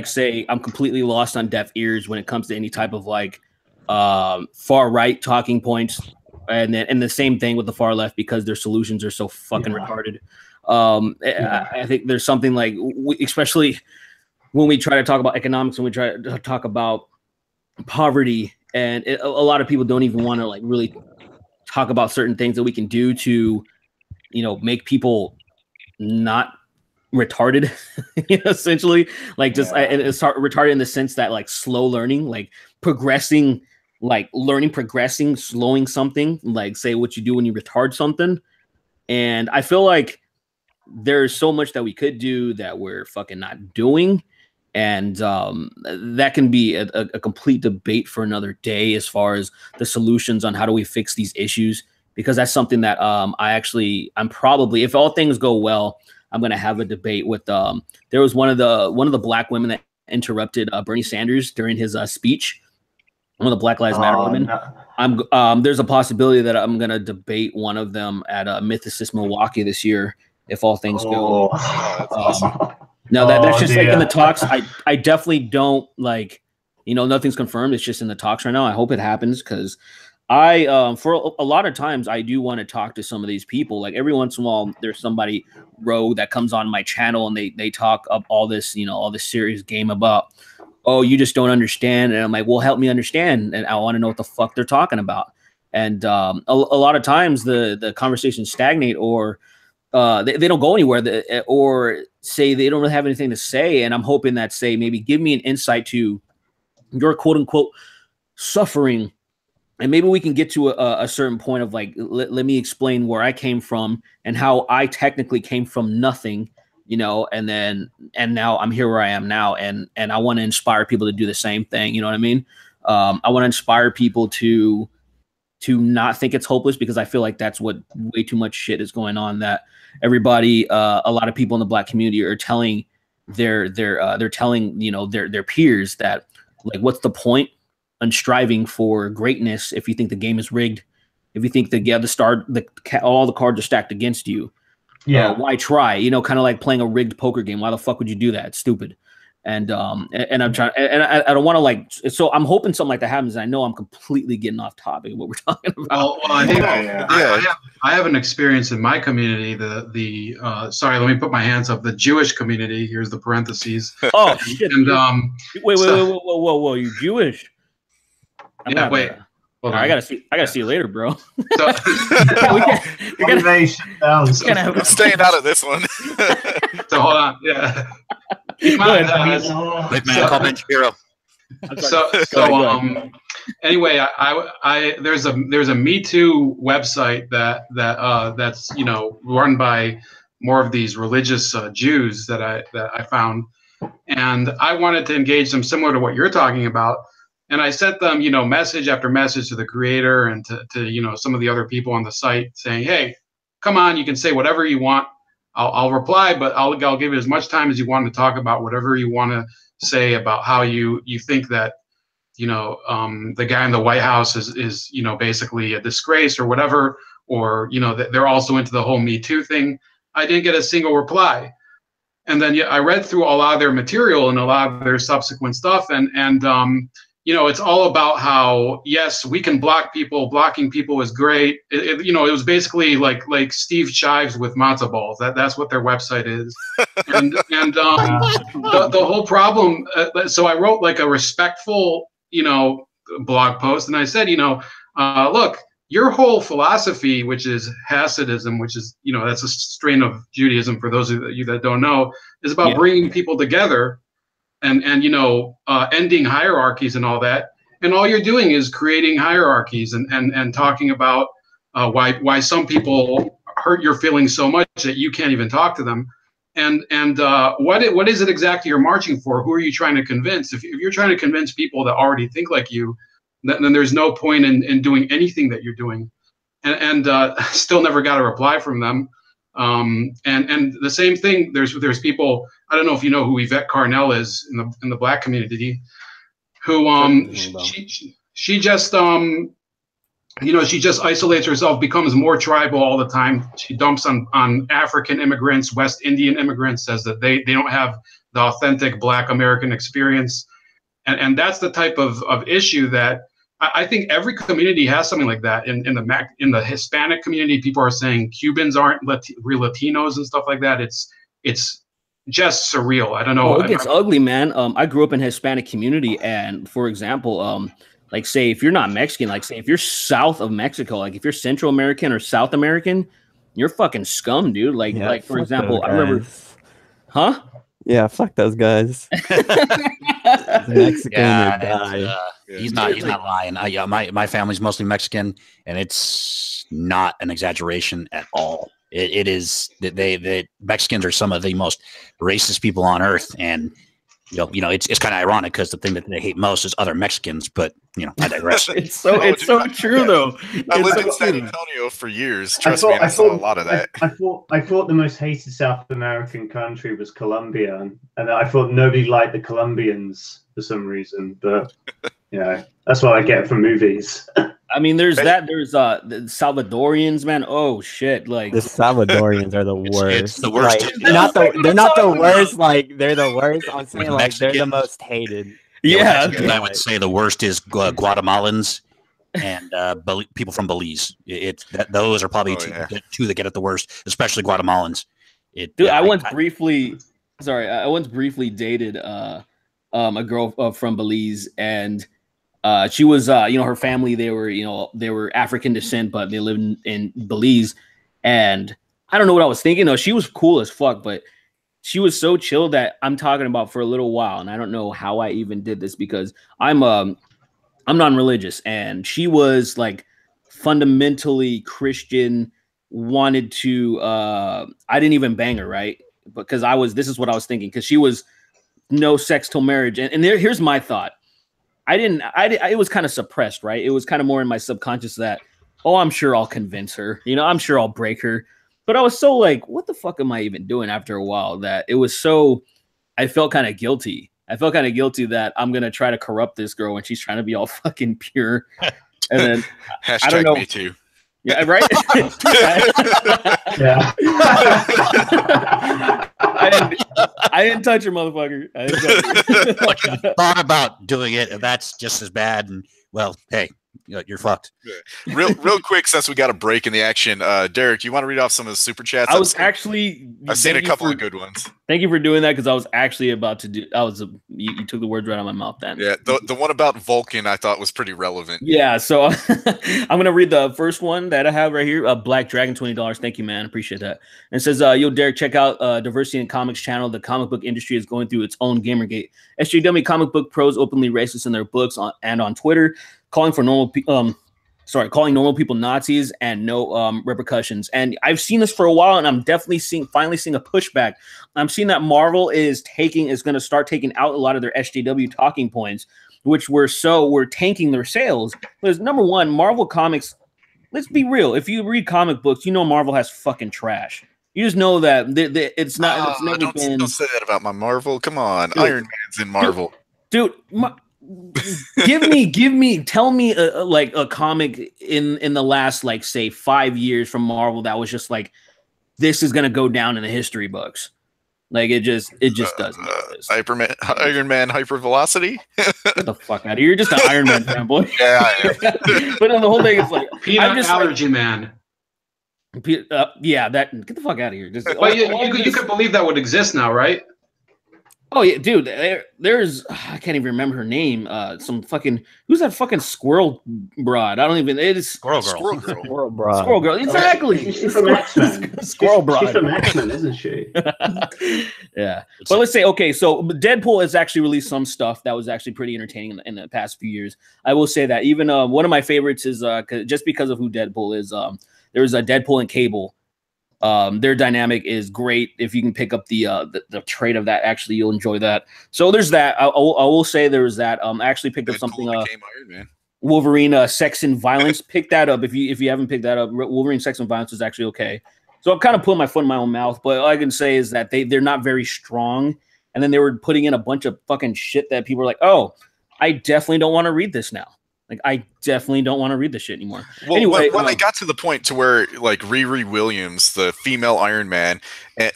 say, I'm completely lost on deaf ears when it comes to any type of like far right talking points, and the same thing with the far left, because their solutions are so fucking retarded. I think there's something like, especially when we try to talk about economics, when we try to talk about poverty, and a lot of people don't even want to like really talk about certain things that we can do to, make people not retarded, essentially, like just and it's retarded in the sense that like slow learning, like progressing, like learning, progressing, slowing something, like say what you do when you retard something. And I feel like there's so much that we could do that we're fucking not doing. And that can be a complete debate for another day as far as the solutions on how do we fix these issues, because that's something that I'm probably, if all things go well, I'm going to have a debate with there was one of the black women that interrupted Bernie Sanders during his speech, one of the Black Lives Matter women. No. There's a possibility that I'm going to debate one of them at Mythicist Milwaukee this year if all things go. That's awesome. No, that's just like in the talks. I definitely don't like, nothing's confirmed. It's just in the talks right now. I hope it happens because for a lot of times I do want to talk to some of these people. Like every once in a while, there's somebody rogue that comes on my channel and they talk up all this, all this serious game about, oh, you just don't understand. And I'm like, well, help me understand. And I want to know what the fuck they're talking about. And a lot of times the conversations stagnate or they don't go anywhere or say they don't really have anything to say. And I'm hoping that maybe give me an insight to your quote unquote suffering. And maybe we can get to a certain point of like, let me explain where I came from and how I technically came from nothing, and now I'm here where I am now. And I want to inspire people to do the same thing. You know what I mean? I want to inspire people to not think it's hopeless, because I feel like that's what way too much shit is going on, that everybody, a lot of people in the Black community are telling they're telling, their peers that like, what's the point on striving for greatness if you think the game is rigged, if you think all the cards are stacked against you? Yeah. Why try? Kind of like playing a rigged poker game. Why the fuck would you do that? It's stupid. And I'm trying, and I don't want to so I'm hoping something like that happens. I know I'm completely getting off topic of what we're talking about. Well, I think I have an experience in my community. Sorry, let me put my hands up. The Jewish community. Here's the parentheses. Oh shit! And wait, whoa! You Jewish? Wait. All right, I gotta see you later, bro. So, I'm staying out of this one. So hold on. Yeah. Anyway, there's a Me Too website that's run by more of these religious Jews that I found, and I wanted to engage them similar to what you're talking about. And I sent them, message after message to the creator and to some of the other people on the site saying, hey, come on, you can say whatever you want. I'll reply, but I'll give you as much time as you want to talk about whatever you want to say about how you think that, the guy in the White House is basically a disgrace or whatever, or, that they're also into the whole Me Too thing. I didn't get a single reply. And then I read through a lot of their material and a lot of their subsequent stuff. And it's all about how, yes, we can block people. Blocking people is great. It was basically like Steve Chives with matzo balls. That's what their website is. And the whole problem. So I wrote like a respectful, blog post, and I said, look, your whole philosophy, which is Hasidism, which is, that's a strain of Judaism for those of you that don't know, is about bringing people together. And ending hierarchies and all that, and all you're doing is creating hierarchies and talking about why some people hurt your feelings so much that you can't even talk to them, and what is it exactly you're marching for? Who are you trying to convince? If you're trying to convince people that already think like you, then there's no point in doing anything that you're doing, and still never got a reply from them. And the same thing, there's people, I don't know if you know who Yvette Carnell is in the Black community, who she just she just isolates herself, becomes more tribal all the time. She dumps on African immigrants, West Indian immigrants, says that they don't have the authentic Black American experience, and that's the type of issue that I think every community has something like that. In the Hispanic community, people are saying Cubans aren't real Latinos and stuff like that. It's just surreal. I don't know. It gets ugly, man. I grew up in Hispanic community, and for example, like say if you're not Mexican, like say if you're south of Mexico, like if you're Central American or South American, you're fucking scum, dude. Like for example, I remember, huh? Yeah, fuck those guys. Mexican he's not lying. My family's mostly Mexican, and it's not an exaggeration at all. It is that they Mexicans are some of the most racist people on earth, and it's kind of ironic because the thing that they hate most is other Mexicans. But I digress. It's so true though. I lived It's in so San true. Antonio for years. Trust me, I saw a lot of that. I thought the most hated South American country was Colombia, and I thought nobody liked the Colombians for some reason. But that's what I get from movies. I mean, there's the Salvadorians, man. Oh shit! Like The Salvadorians are the worst. It's the worst. They're not the worst. Like they're the worst. I'm saying like they're the most hated. Yeah, I would say the worst is Guatemalans and people from Belize. Those are probably two that get it the worst, especially Guatemalans. I once briefly dated a girl from Belize, and she was her family, they were African descent, but they lived in Belize. And I don't know what I was thinking. No, she was cool as fuck, but she was so chill that I'm talking about for a little while, and I don't know how I even did this because I'm non-religious, and she was like fundamentally Christian, wanted to I didn't even bang her, right? Because this is what I was thinking, because she was no sex till marriage. And here's my thought. It was kind of suppressed, right? It was kind of more in my subconscious that, I'm sure I'll convince her, I'm sure I'll break her. But I was so like, what the fuck am I even doing after a while, that it was so, I felt kind of guilty. I felt kind of guilty that I'm going to try to corrupt this girl when she's trying to be all fucking pure. And then Hashtag I don't know. me too. Yeah, right. Yeah. I didn't touch her, motherfucker. I didn't touch her. But you thought about doing it, and that's just as bad. And well, hey, you're fucked. Real quick, since we got a break in the action, Derek, you want to read off some of the super chats? I've seen a couple of good ones. Thank you for doing that, because I was actually about to do. You took the words right out of my mouth. Then the one about Vulcan I thought was pretty relevant. Yeah, so I'm gonna read the first one that I have right here. Black Dragon, $20. Thank you, man. Appreciate that. And it says, "Yo, Derek, check out Diversity in Comics channel. The comic book industry is going through its own Gamergate. SJW comic book pros openly racist in their books and on Twitter, calling normal people Nazis and no repercussions." And I've seen this for a while, and I'm definitely finally seeing a pushback. I'm seeing that Marvel is going to start taking out a lot of their SJW talking points, which were tanking their sales. Because number one, Marvel comics, let's be real. If you read comic books, Marvel has fucking trash. You just know that it's not. It's never been. Don't say that about my Marvel. Come on, dude, Iron Man's in Marvel, dude. Tell me a comic in the last, like, say 5 years from Marvel that was just like, this is gonna go down in the history books. Like, it just doesn't. Iron Man Hypervelocity. Get the fuck out of here! You're just an Iron Man fanboy. Yeah, I am. But the whole thing is like, peanut allergy man. Get the fuck out of here. But you could believe that would exist now, right? Oh yeah, dude. There's I can't even remember her name. Some fucking, who's that fucking squirrel broad? I don't even. It is Squirrel Girl. Squirrel broad. Squirrel Girl. Exactly. She's from X-Men. Squirrel broad. She's from X-Men, isn't she? Yeah. But let's say, okay, so Deadpool has actually released some stuff that was actually pretty entertaining in the past few years. I will say that. Even one of my favorites is just because of who Deadpool is. There's a Deadpool and Cable. Their dynamic is great. If you can pick up the trait of that, actually, you'll enjoy that. So there's that. I will say there's that. I actually picked up something. Iron Man. Wolverine, Sex and Violence. Pick that up if you haven't picked that up. Wolverine, Sex and Violence is actually okay. So I'm kind of putting my foot in my own mouth, but all I can say is that they're not very strong. And then they were putting in a bunch of fucking shit that people were like, oh, I definitely don't want to read this now. Like, I definitely don't want to read this shit anymore. Well, anyway, when they got to the point to where, like, Riri Williams, the female Iron Man,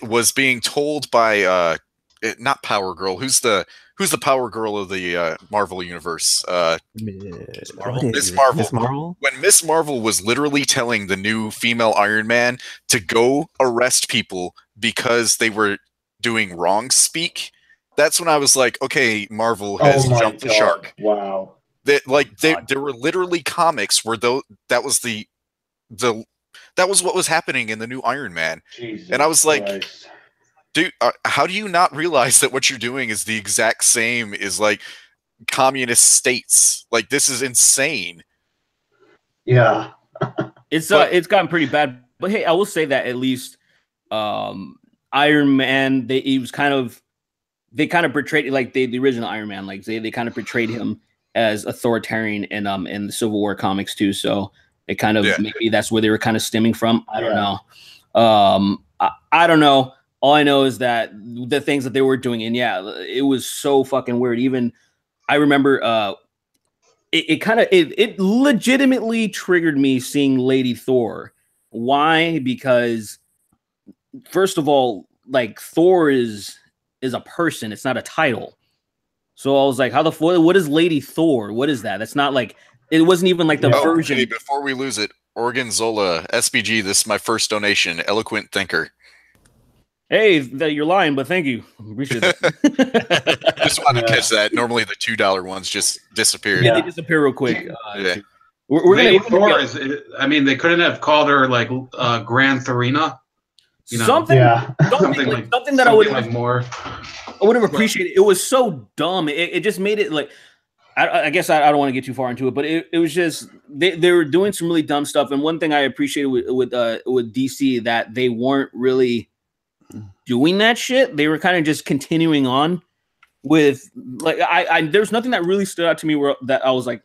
was being told by not Power Girl. Who's the Power Girl of the Marvel universe? Miss Marvel. When Miss Marvel was literally telling the new female Iron Man to go arrest people because they were doing wrong speak, that's when I was like, okay, Marvel has jumped the shark. Wow. There were literally comics where that was what was happening in the new Iron Man. Jesus and I was like, Christ. Dude, how do you not realize that what you're doing is the exact same as, like, communist states? Like, this is insane. Yeah. It's gotten pretty bad But hey, I will say that at least Iron Man, they kind of portrayed like the original Iron Man, like they kind of portrayed him as authoritarian in the Civil War comics too. So it kind of maybe that's where they were kind of stemming from. I don't know. I don't know. All I know is that the things that they were doing, and yeah, it was so fucking weird. Even I remember it legitimately triggered me seeing Lady Thor. Why? Because first of all, like Thor is a person, it's not a title. So I was like, what is Lady Thor? What is that? That's not like, it wasn't even like the version. Hey, before we lose it, Oregon Zola, SBG, this is my first donation, eloquent thinker. Hey, you're lying, but thank you. Appreciate that. Just wanted to catch that. Normally the $2 ones just disappear. Yeah, they disappear real quick. We're Thor is, I mean, they couldn't have called her like Grand Thorina. You know, something that I would like more. I would have appreciated. It was so dumb. It just made it like. I guess I don't want to get too far into it, but it was just they were doing some really dumb stuff. And one thing I appreciated with DC that they weren't really doing that shit. They were kind of just continuing on with like there's nothing that really stood out to me where that I was like,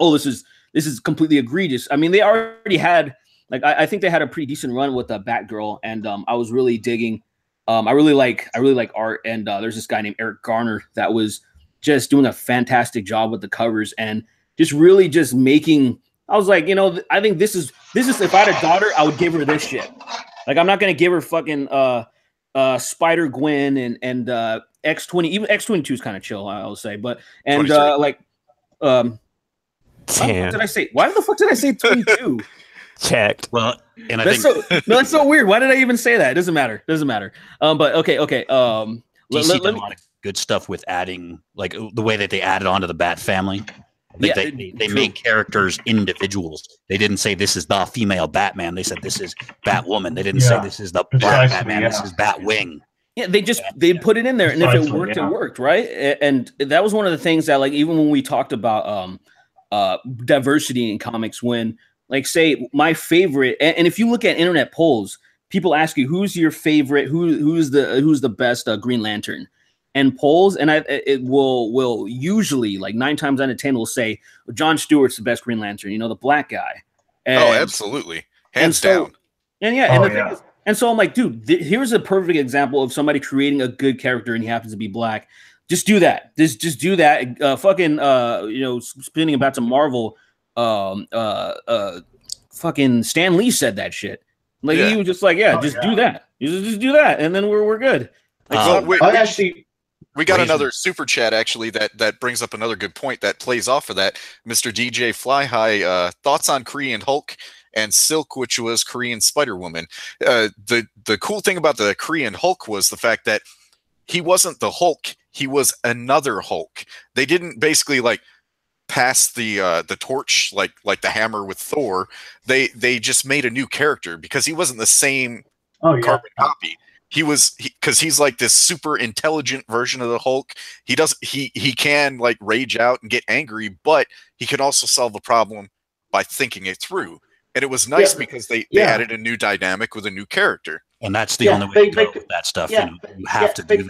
oh, this is completely egregious. I mean, they already had like I think they had a pretty decent run with Batgirl, and I was really digging. I really like art, and there's this guy named Eric Garner that was just doing a fantastic job with the covers and just really just making. I was like, I think this is if I had a daughter, I would give her this shit. Like, I'm not gonna give her fucking Spider Gwen and X20. Even X22 is kind of chill, I'll say. But and like Damn. Why the fuck did I say 22? Checked. Well, and I that's think that's so weird. Why did I even say that? It doesn't matter. But okay. DC did a lot of good stuff with adding, like the way that they added onto the Bat family. Like they made characters individuals. They didn't say this is the female Batman. They said this is Batwoman. They didn't say this is the Black Batman. This is Batwing. Yeah, they put it in there, and if it worked, it worked, right? And that was one of the things that, like, even when we talked about diversity in comics, when like say my favorite, and if you look at internet polls, people ask you who's your favorite, who's the best Green Lantern. And polls, and it will usually, like 9 times out of 10 will say John Stewart's the best Green Lantern, the black guy. And, absolutely, hands down. And yeah, and so I'm like, dude, here's a perfect example of somebody creating a good character, and he happens to be black. Just do that. Just do that. Spinning about to Marvel. Fucking Stan Lee said that shit. Like he was just like, do that. Just do that, and then we're good. We got another super chat actually that brings up another good point that plays off of that. Mr. DJ Flyhigh, thoughts on Korean Hulk and Silk, which was Korean Spider-Woman. The cool thing about the Korean Hulk was the fact that he wasn't the Hulk, he was another Hulk. They didn't basically like pass the torch like the hammer with Thor. They just made a new character because he wasn't the same carbon copy. Because he's like this super intelligent version of the Hulk. He can like rage out and get angry, but he can also solve a problem by thinking it through. And it was nice because they added a new dynamic with a new character. And that's the only way to go with that stuff. You have to do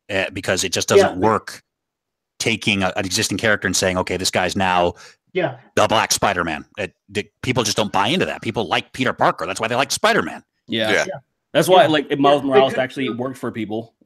that because it just doesn't work taking an existing character and saying, okay, this guy's now the Black Spider-Man. People just don't buy into that. People like Peter Parker. That's why they like Spider-Man. Yeah. That's why, like, Miles Morales actually worked for people.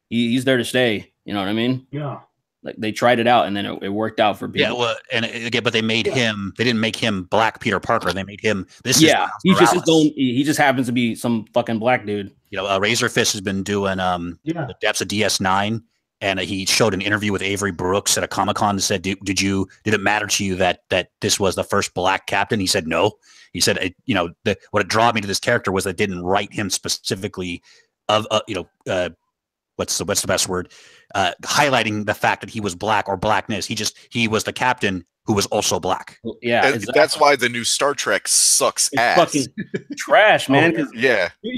He's there to stay. You know what I mean? Yeah. Like they tried it out, and then it worked out for people. Yeah. Well, but they made him. They didn't make him Black Peter Parker. They made him. He's just his own. He just happens to be some fucking black dude. Razorfist has been doing the depths of DS9, and he showed an interview with Avery Brooks at a Comic-Con and said, did it matter to you that this was the first black captain? He said no. He said, what drew me to this character was I didn't write him specifically what's the best word? Highlighting the fact that he was black or blackness. He was the captain who was also black. Yeah, exactly. That's why the new Star Trek sucks ass. Fucking trash, man.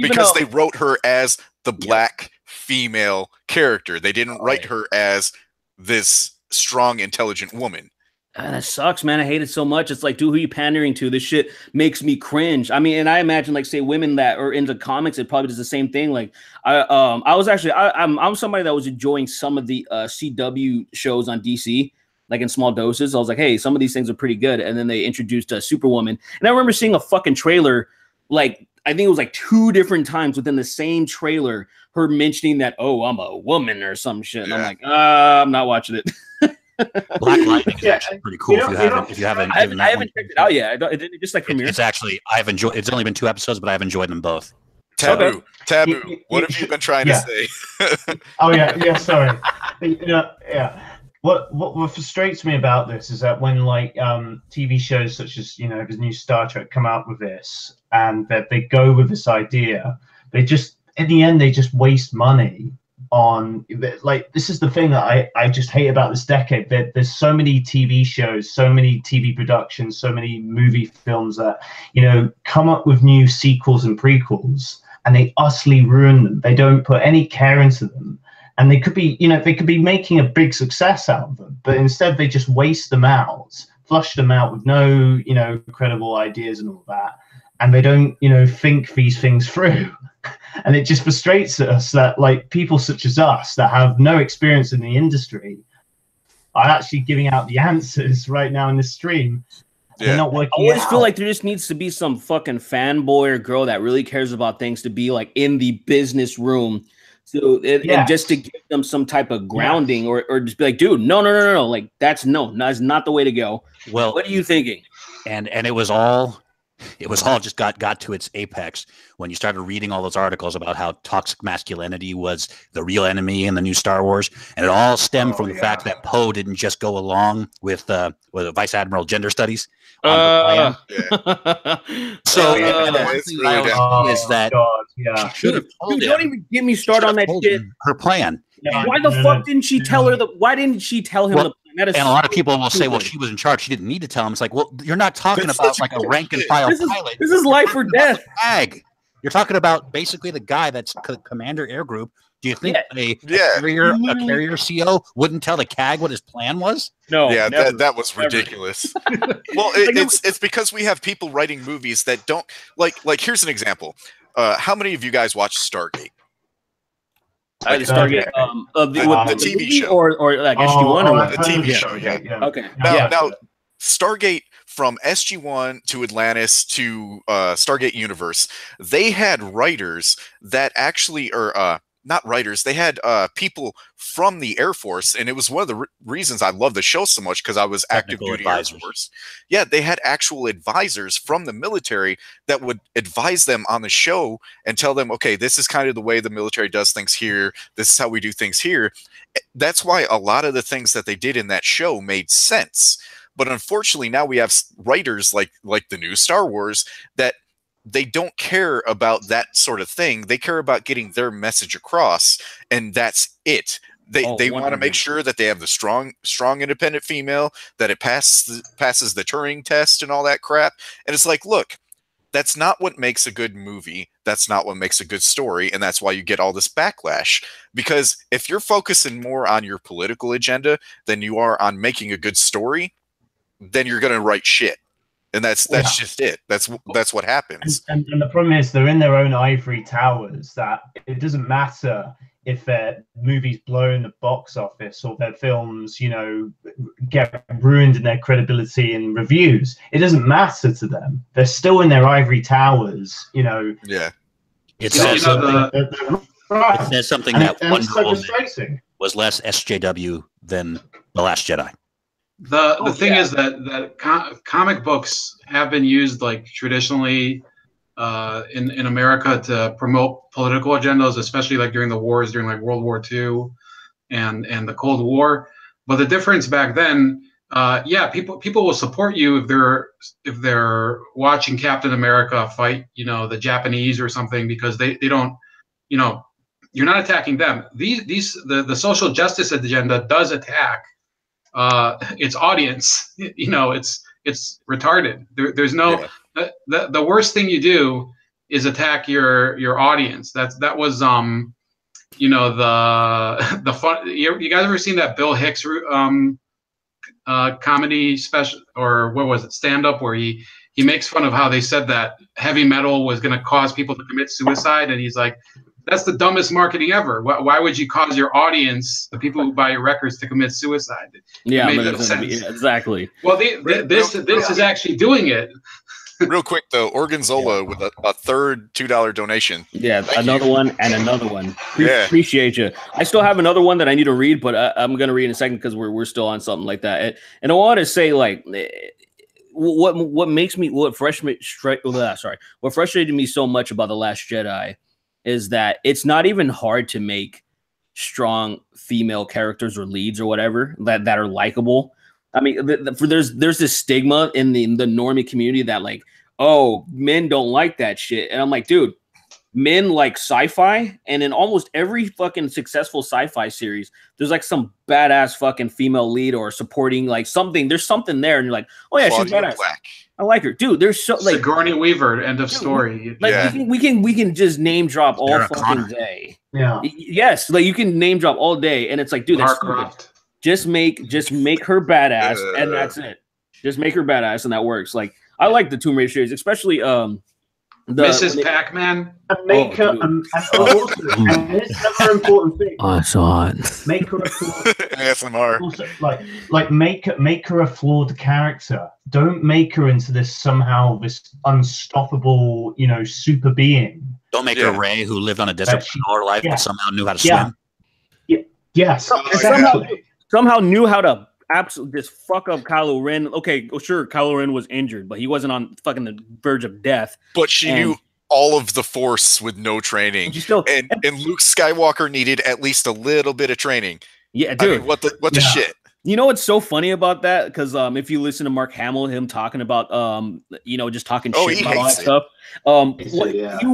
Because they wrote her as the black female character. They didn't write her as this strong, intelligent woman. That sucks, man. I hate it so much. It's like, dude, who are you pandering to? This shit makes me cringe. I mean, and I imagine, like, say, women that are into comics, it probably does the same thing. Like, I was actually, I'm somebody that was enjoying some of the CW shows on DC, like in small doses. I was like, hey, some of these things are pretty good. And then they introduced Superwoman, and I remember seeing a fucking trailer, like, I think it was like 2 different times within the same trailer, her mentioning that, oh, I'm a woman or some shit. And I'm like, I'm not watching it. Black Lightning is actually pretty cool. If you haven't, I haven't checked it out yet. It just like premiere. It's actually I've enjoyed. It's only been 2 episodes, but I've enjoyed them both. Taboo. What have you been trying to say? Oh yeah. Sorry. Yeah. What frustrates me about this is that when like TV shows such as the new Star Trek come out with this, and that they go with this idea, they just in the end they just waste money on, like, this is the thing that I just hate about this decade. There's so many TV shows, so many TV productions, so many movie films that come up with new sequels and prequels, and they utterly ruin them. They don't put any care into them, and they could be making a big success out of them, but instead they just waste them out, flush them out with no credible ideas and all that, and they don't think these things through. And it just frustrates us that, like, people such as us that have no experience in the industry are actually giving out the answers right now in the stream. Yeah. They're not working. I always feel like there just needs to be some fucking fanboy or girl that really cares about things to be like in the business room. So and just to give them some type of grounding, or just be like, dude, no, like that's not the way to go. Well, what are you thinking? And it was all just got to its apex when you started reading all those articles about how toxic masculinity was the real enemy in the new Star Wars, and it all stemmed from the fact that Poe didn't just go along with Vice Admiral gender studies on the plan. So she should have told him. Don't even get me started on that shit. Her plan. Why the fuck didn't she tell her why didn't she tell him the plan? And a lot of people will say, well, she was in charge. She didn't need to tell him. It's like, well, you're not talking about like a rank and file pilot. This is life or death. You're talking about basically the guy that's Commander Air Group. Do you think a carrier CO wouldn't tell the CAG what his plan was? No. Yeah, that was ridiculous. Well, it's because we have people writing movies that don't like. Here's an example. How many of you guys watch Stargate? The Stargate the TV show, or like SG-1 or what? The TV show, yeah. Okay. Now, Stargate, from SG-1 to Atlantis to Stargate Universe, they had writers that actually not writers. They had people from the Air Force, and it was one of the reasons I love the show so much, because I was active duty Air Force. Yeah, they had actual advisors from the military that would advise them on the show and tell them, okay, this is kind of the way the military does things here. This is how we do things here. That's why a lot of the things that they did in that show made sense. But unfortunately, now we have writers like the new Star Wars that they don't care about that sort of thing. They care about getting their message across, and that's it. They want to make sure that they have the strong independent female, that it passes the Turing test and all that crap. And it's like, look, that's not what makes a good movie. That's not what makes a good story. And that's why you get all this backlash. Because if you're focusing more on your political agenda than you are on making a good story, then you're going to write shit. And that's just it. That's what happens. And the problem is they're in their own ivory towers, that it doesn't matter if their movies blow in the box office or their films, get ruined in their credibility in reviews. It doesn't matter to them. They're still in their ivory towers, Yeah. It says something that Wonder Woman was less SJW than The Last Jedi. The thing is that comic books have been used like traditionally in America to promote political agendas, especially like during the wars, during like World War II and the Cold War. But the difference back then, people will support you if they're watching Captain America fight, the Japanese or something, because they don't, you're not attacking them. The social justice agenda does attack its audience. It's retarded. There's no the worst thing you do is attack your audience. That was the fun. You guys ever seen that Bill Hicks comedy special, or what was it, stand up, where he makes fun of how they said that heavy metal was going to cause people to commit suicide, and he's like, that's the dumbest marketing ever. Why would you cause your audience, the people who buy your records, to commit suicide? Yeah, exactly. Well, this is actually doing it. Real quick though, Orgonzola with a third $2 donation. Yeah, Thank another you. one and another one. Yeah. Appreciate you. I still have another one that I need to read, but I'm gonna read in a second because we're still on something like that. And I want to say, like, what makes me what frustrated me so much about The Last Jedi is that it's not even hard to make strong female characters or leads or whatever that are likable. I mean, there's this stigma in the normie community that, like, oh, men don't like that shit. And I'm like, dude, men like sci-fi, and in almost every fucking successful sci-fi series, there's like some badass fucking female lead or supporting, like, something. There's something there, and you're like, oh yeah, she's badass. Black. I like her, dude. There's so like Sigourney Weaver. End of story. Like, yeah. we can just name drop all fucking day. Yeah. Yes, like you can name drop all day, and it's like, dude, that's stupid. Just make her badass, and that's it. Just make her badass, and that works. Like, I like the Tomb Raider series, especially Mrs. Pac-Man. And make her, and also, and here's another important thing. I saw it. Make her a flawed, ASMR. also, like make her a flawed character. Don't make her into this unstoppable, super being. Don't make her Ray, who lived on a desert all her life, but somehow knew how to swim. Somehow knew how to absolutely just fuck up Kylo Ren. Okay, sure, Kylo Ren was injured, but he wasn't on fucking the verge of death. But she knew all of the Force with no training. And Luke Skywalker needed at least a little bit of training. Yeah, dude. I mean, what the shit? You know what's so funny about that? Because if you listen to Mark Hamill, him talking about just talking shit about all that stuff.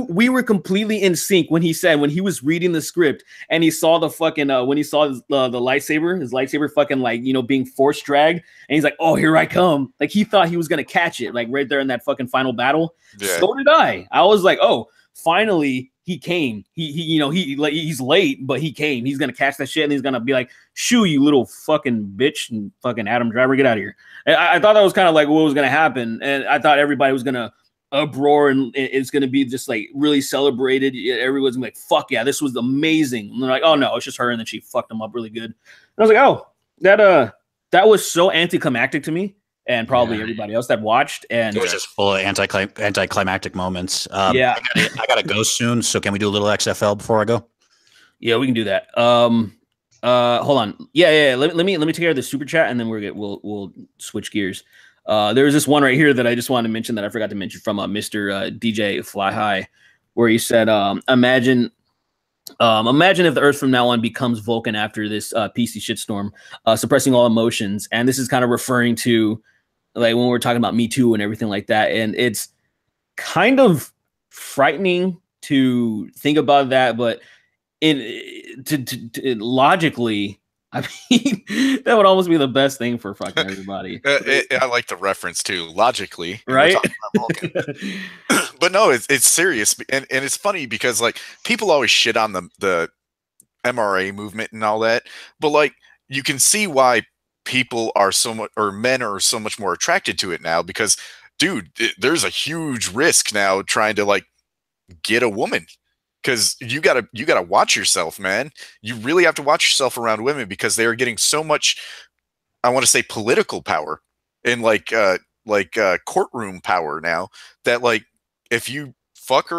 We were completely in sync when he said, when he was reading the script and he saw the fucking when he saw the lightsaber fucking, like, being force dragged, and he's like, oh, here I come. Like, he thought he was gonna catch it, like, right there in that fucking final battle. Yeah. So did I. I was like, oh, finally he came. He's late, but he came. He's gonna catch that shit, and he's gonna be like, "Shoo, you little fucking bitch!" and fucking Adam Driver, get out of here. I thought that was kind of like what was gonna happen, and I thought everybody was gonna uproar, and it's gonna be just like really celebrated. Everyone's gonna be like, "Fuck yeah, this was amazing!" And they're like, "Oh no, it's just her," and then she fucked them up really good. And I was like, "Oh, that was so anticlimactic to me." And probably everybody else that watched, and it was just full of anticlimactic moments. I gotta go soon. So can we do a little XFL before I go? Yeah, we can do that. Hold on. Yeah. Let me take care of the super chat, and then we'll switch gears. There's this one right here that I just wanted to mention that I forgot to mention from Mr. DJ Fly High, where he said, imagine if the Earth from now on becomes Vulcan after this PC shitstorm, suppressing all emotions. And this is kind of referring to, like, when we're talking about Me Too and everything like that. And it's kind of frightening to think about that, but logically, I mean, that would almost be the best thing for fucking everybody. I like the reference too, logically, right? But no, it's serious, and it's funny because, like, people always shit on the MRA movement and all that, but, like, you can see why people are so much, or men are so much more attracted to it now, because, dude, there's a huge risk now trying to, like, get a woman. Because you gotta watch yourself, man. You really have to watch yourself around women, because they are getting so much, I want to say, political power and like courtroom power now, that, like, if you fuck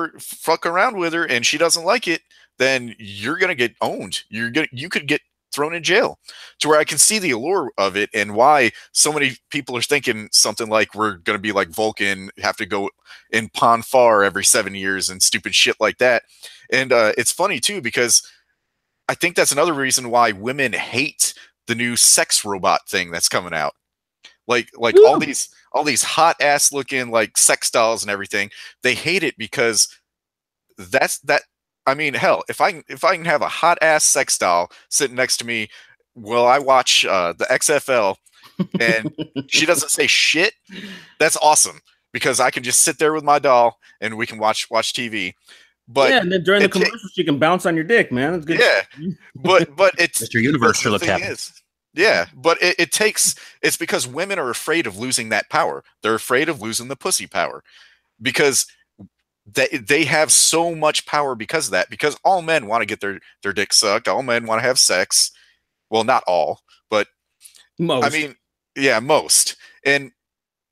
around with her and she doesn't like it, then you're gonna get owned. You could get thrown in jail. To where I can see the allure of it, and why so many people are thinking something like we're gonna be like Vulcan, have to go in Pon Farr every 7 years and stupid shit like that. And it's funny too, because I think that's another reason why women hate the new sex robot thing that's coming out. Like all these hot ass looking, like, sex dolls and everything. They hate it because I mean, hell, if I can have a hot ass sex doll sitting next to me while I watch the XFL and she doesn't say shit, that's awesome, because I can just sit there with my doll and we can watch TV. But yeah, and then during the commercials, you can bounce on your dick, man. It's good. Yeah, but it's Mr. Universe should look happy. Yeah, but it's because women are afraid of losing that power. They're afraid of losing the pussy power because they have so much power because of that. Because all men want to get their dick sucked. All men want to have sex. Well, not all, but Most. I mean, yeah, most. And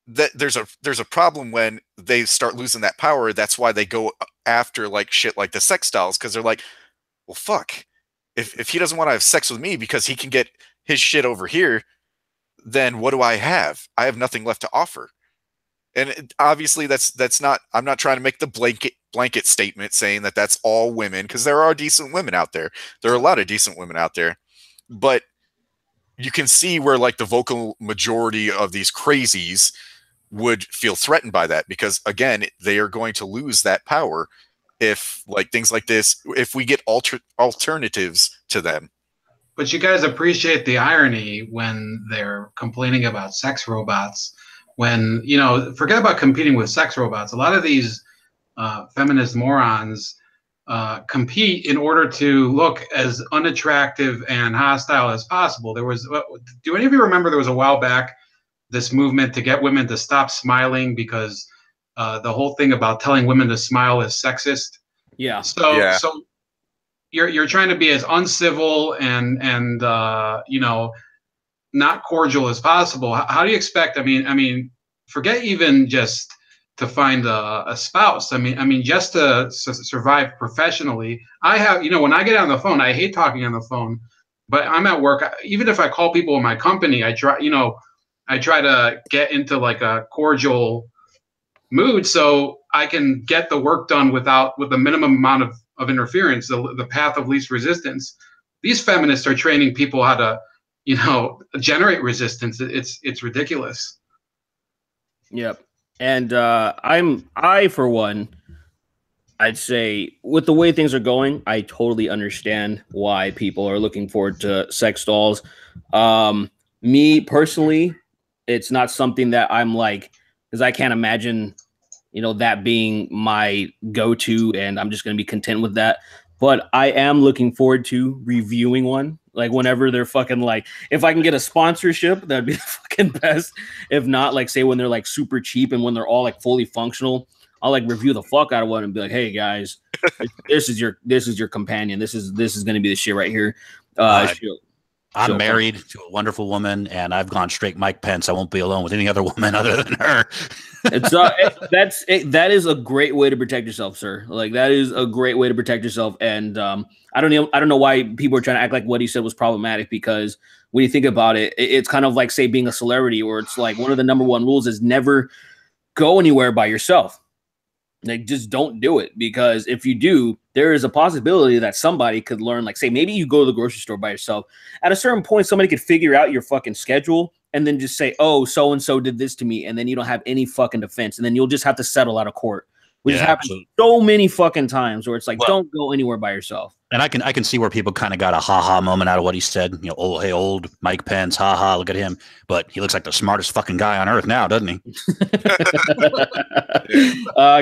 that there's a problem when they start losing that power. That's why they go after like shit like the sex dolls, because they're like, well, fuck. If he doesn't want to have sex with me because he can get his shit over here, then what do I have? I have nothing left to offer. And obviously that's not, I'm not trying to make the blanket statement saying that that's all women, because there are decent women out there. There are a lot of decent women out there, but you can see where like the vocal majority of these crazies would feel threatened by that, because again, they are going to lose that power if like things like this, if we get alternatives to them. But you guys appreciate the irony when they're complaining about sex robots. When, you know, forget about competing with sex robots. A lot of these feminist morons compete in order to look as unattractive and hostile as possible. There was, do any of you remember there was a while back this movement to get women to stop smiling because the whole thing about telling women to smile is sexist? Yeah. So you're trying to be as uncivil and you know, not cordial as possible. How do you expect? I mean, forget even just to find a spouse. I mean, just to survive professionally. I have, you know, when I get on the phone, I hate talking on the phone, but I'm at work. Even if I call people in my company, I try to get into like a cordial mood so I can get the work done with the minimum amount of interference, the path of least resistance. These feminists are training people how to, you know, generate resistance. It's ridiculous. Yep. And I for one, I'd say with the way things are going, I totally understand why people are looking forward to sex dolls. Me personally, it's not something that I'm like, because I can't imagine, you know, that being my go-to, and I'm just going to be content with that. But I am looking forward to reviewing one. Like whenever they're fucking like, if I can get a sponsorship, that'd be the fucking best. If not, like say when they're like super cheap and when they're all like fully functional, I'll like review the fuck out of one and be like, hey guys, this is your companion. This is going to be the shit right here. I'm married to a wonderful woman, and I've gone straight Mike Pence. I won't be alone with any other woman other than her. That is a great way to protect yourself, sir. Like that is a great way to protect yourself. And I don't know why people are trying to act like what he said was problematic, because when you think about it, it's kind of like say being a celebrity, or it's like one of the number one rules is never go anywhere by yourself. Like just don't do it, because if you do, there is a possibility that somebody could learn, like say maybe you go to the grocery store by yourself. At a certain point, somebody could figure out your fucking schedule and then just say, oh, so-and-so did this to me. And then you don't have any fucking defense. And then you'll just have to settle out of court, which has happened so many fucking times where it's like, don't go anywhere by yourself. And I can see where people kind of got a ha-ha moment out of what he said. You know, oh, hey, old Mike Pence, ha-ha, look at him. But he looks like the smartest fucking guy on earth now, doesn't he?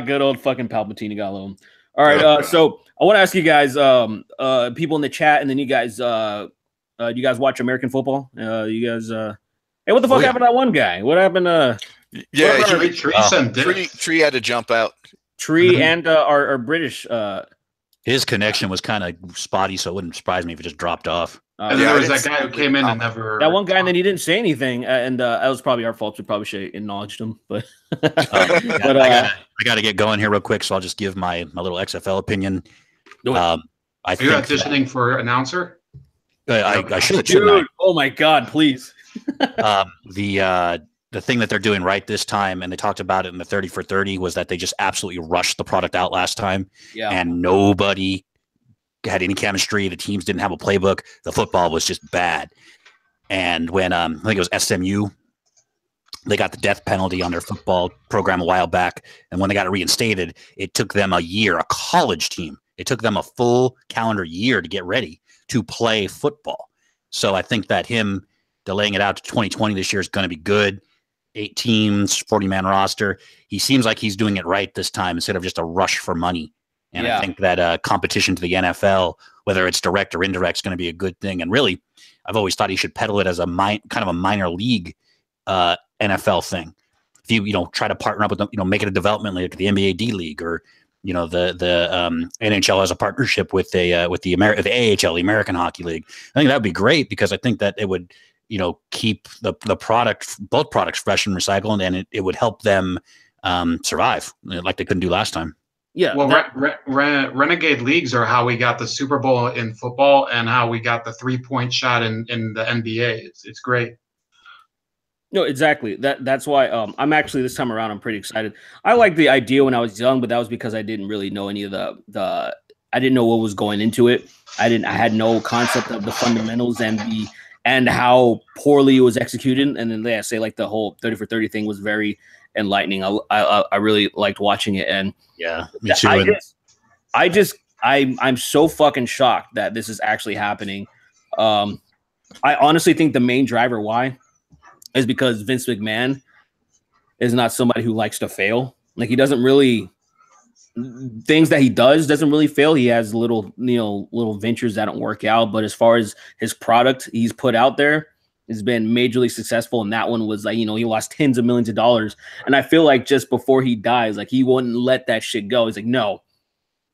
Good old fucking Palpatine Gallo. All right, so I want to ask you guys, people in the chat, and then you guys watch American football? You guys, hey, what the fuck happened to that one guy? What happened to? Tree had to jump out. Tree and our British. His connection was kind of spotty, so it wouldn't surprise me if it just dropped off. And then there was that guy who came in and never. That one guy, and then he didn't say anything, and that was probably our fault. We probably should have acknowledged him, but. I got to get going here real quick, so I'll just give my little XFL opinion. Are you auditioning for announcer? I should. Dude, oh my god, please. The thing that they're doing right this time, and they talked about it in the 30 for 30, was that they just absolutely rushed the product out last time, and nobody had any chemistry. The teams didn't have a playbook. The football was just bad. And when I think it was SMU, they got the death penalty on their football program a while back, and when they got it reinstated, it took them a year, a college team. It took them a full calendar year to get ready to play football. So I think that him delaying it out to 2020 this year is going to be good. 8 teams, 40-man roster. He seems like he's doing it right this time instead of just a rush for money. And I think that competition to the NFL, whether it's direct or indirect, is going to be a good thing. And really, I've always thought he should peddle it as a kind of a minor league NFL thing. If you try to partner up with them, make it a development league, like the NBA D League, or the NHL has a partnership with the AHL, the American Hockey League. I think that would be great, because I think that it would keep the product, both products, fresh and recycled, and it would help them survive like they couldn't do last time. Yeah. Well, renegade leagues are how we got the Super Bowl in football and how we got the 3-point shot in the NBA. It's great. No, exactly. That's why I'm actually, this time around, I'm pretty excited. I liked the idea when I was young, but that was because I didn't really know any of the I didn't know what was going into it. I had no concept of the fundamentals and how poorly it was executed. And then say like the whole 30 for 30 thing was very enlightening. I really liked watching it. And yeah, me too. I'm so fucking shocked that this is actually happening. I honestly think the main driver why is because Vince McMahon is not somebody who likes to fail. Like, he doesn't really, things that he doesn't really fail. He has little ventures that don't work out. But as far as his product he's put out there, has been majorly successful. And that one was like, he lost tens of millions of dollars. And I feel like just before he dies, like, he wouldn't let that shit go. He's like, no,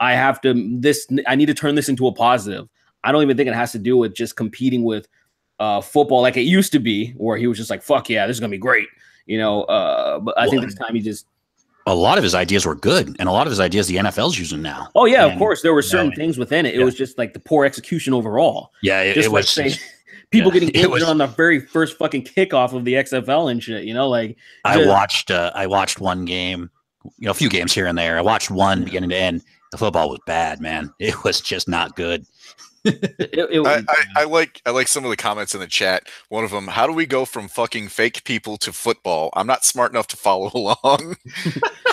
I need to turn this into a positive. I don't even think it has to do with just competing with football like it used to be, where he was just like, fuck yeah, this is gonna be great, but I think this time a lot of his ideas were good, and a lot of his ideas the NFL's using now. Oh yeah, of course there were certain things within it. It was just like the poor exexecution overall. Yeah, it was people getting injured on the very first fucking kickoff of the XFL and shit. I watched one game, a few games here and there. I watched one beginning to end. The football was bad, man. It was just not good. I like some of the comments in the chat. One of them: how do we go from fucking fake people to football? I'm not smart enough to follow along.